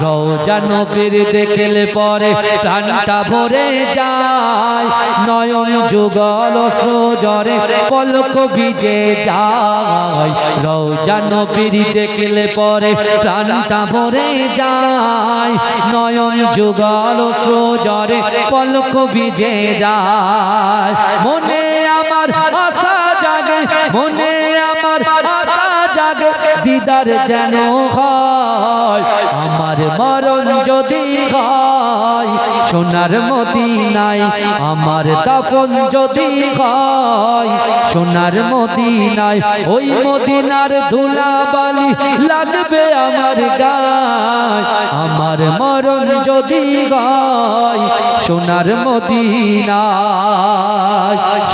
রওজা নবীর দেখলে পরে প্রাণটা ভরে যায়, নয়ন যুগল সজরে পলক ভিজে যায়। রওজা নবীর দেখলে পরে প্রাণটা ভরে যায়, নয়ন যুগল সজরে পলক ভিজে যায়। মনে আমার আশা জাগে, মনে আমার আশা জাগে, দিদার যেন হয়। আমার মরণ যদি হয় সোনার মদিনায়, আমার দাফন যদি হয় সোনার মদিনায়, ওই মদিনার ধুলাবালি লাগবে আমার গায়। আমার মরণ যদি হয় সোনার মদিনায়,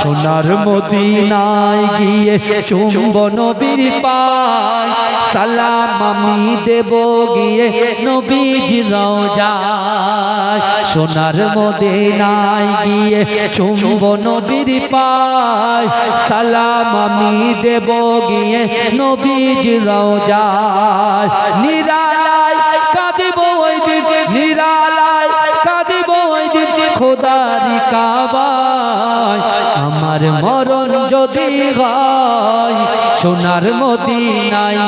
সোনার মদিনায় গিয়ে চুম্ব নবীর পায়, সালাম আমি দেব গিয়ে নবীজির রওজায়। সোনার মদিনায় গিয়ে চুম্ব নবীর পায়, সালাম আমি দেব গিয়ে নবীজির রওজায়। নিরালায় কাঁদিব ওই দিন, নিরালায় কাঁদিব ওই দিন খোদারি কাবায়। আমার মরণ যদি হয় সোনার মদিনায়,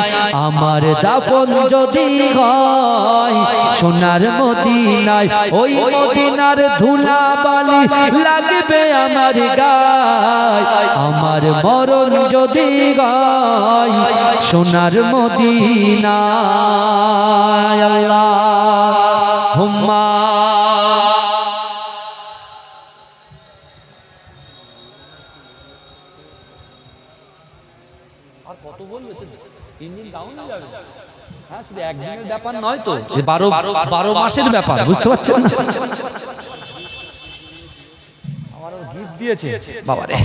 আমার দাফন যদি হয় সোনার মদিনায়, ওই মদিনার ধুলাবালি লাগবে আমার গায়। আমার মরণ যদি হয় সোনার মদিনায়। আল্লাহুম্মা আর কত বলবে? 3 দিন ডাউন হয়ে যাবে। হ্যাঁ, শুধু একদিনের ব্যাপার নয় তো, 12 মাসের ব্যাপার, বুঝতে পারছেন না? আমারও গিফট দিয়েছে বাবা রে।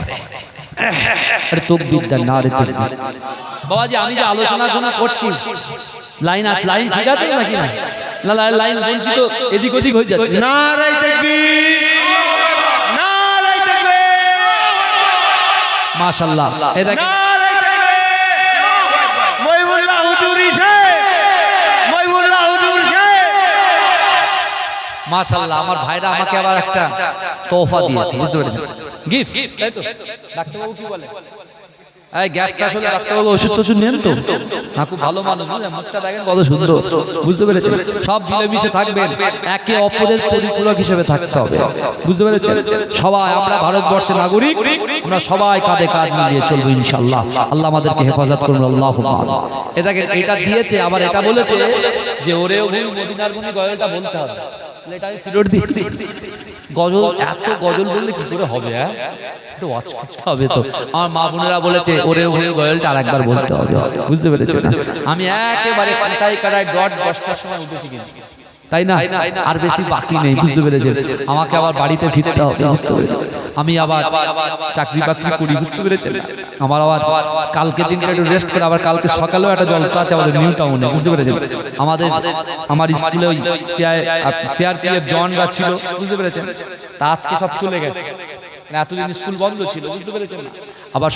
আরে তাকবীর দাও, নারে তাকবীর। বাবাজি আমি যে আলোচনা করছি, লাইন ঠিক আছে নাকি না? না লাইন বলছি তো এদিক ওদিক হয়ে যাচ্ছে। নারে তাকবীর, নারে তাকবীর, মাশাআল্লাহ। এই দেখেন মাশাআল্লাহ আমার ভাইরা আমাকে আবার একটা তোহফা দিয়েছে, বুঝতে পেরেছেন? গিফট, তাই তো? ডাক্তারবাবু কি বলে? এই গ্যাসটা আসলে ডাক্তারবাবু ওষুধ টষুধ নেন তো? না, খুব ভালো মানুষ, বুঝলেন? মুখটা দেখেন কত সুন্দর, বুঝতে পেরেছেন? সব মিলেমিশে থাকবেন, একে অপরের পরিপূরক হিসেবে থাকতে হবে, বুঝতে পেরেছেন? সবাই আমরা ভারতবর্ষের নাগরিক, আমরা সবাই কাঁধে কাঁধ মিলিয়ে চলবো ইনশাআল্লাহ। আল্লাহ আমাদেরকে হেফাজত করুন, আল্লাহুম্মা আমিন। এটাকে এটা দিয়েছে, আবার এটা বলেছে যে ওরে ওরে মদিনার গুনি গজলটা বলতে হবে, তাহলে এটা আমি ফিরত দিই। গজল, এত গজল বললে কি করে হবে? হ্যাঁ, একটু ওয়াচ করতে হবে তো। আমার মা বোনেরা বলেছে ওরে ওরে গজলটা আরেকবার বলতে হবে, বুঝতে পেরেছেন? আমি একেবারে কাটাই কাটাই ডট 10টার সময় উঠেছি কিন্তু, তাই না? আর বেশি বাকি নেই, বুঝতে পেরেছেন? আমাকে আবার বাড়িতে ফিরতে হবে, বুঝতে পেরেছেন? আমি আবার চাকরি বাকরি করি, বুঝতে পেরেছেন? আমার আবার কালকে দিনটা একটু রেস্ট করে আবার কালকে সকালেও একটা জলসা আছে আমাদের নিউ টাউনে, বুঝতে পেরেছেন? আমার স্কুলে ওই সিআরপিএফ জওয়ানরা ছিল, বুঝতে পেরেছেন? তা আজকে সব চলে গেছে, এতদিন স্কুল বন্ধ ছিল, বুঝতে পেরেছেন? আবার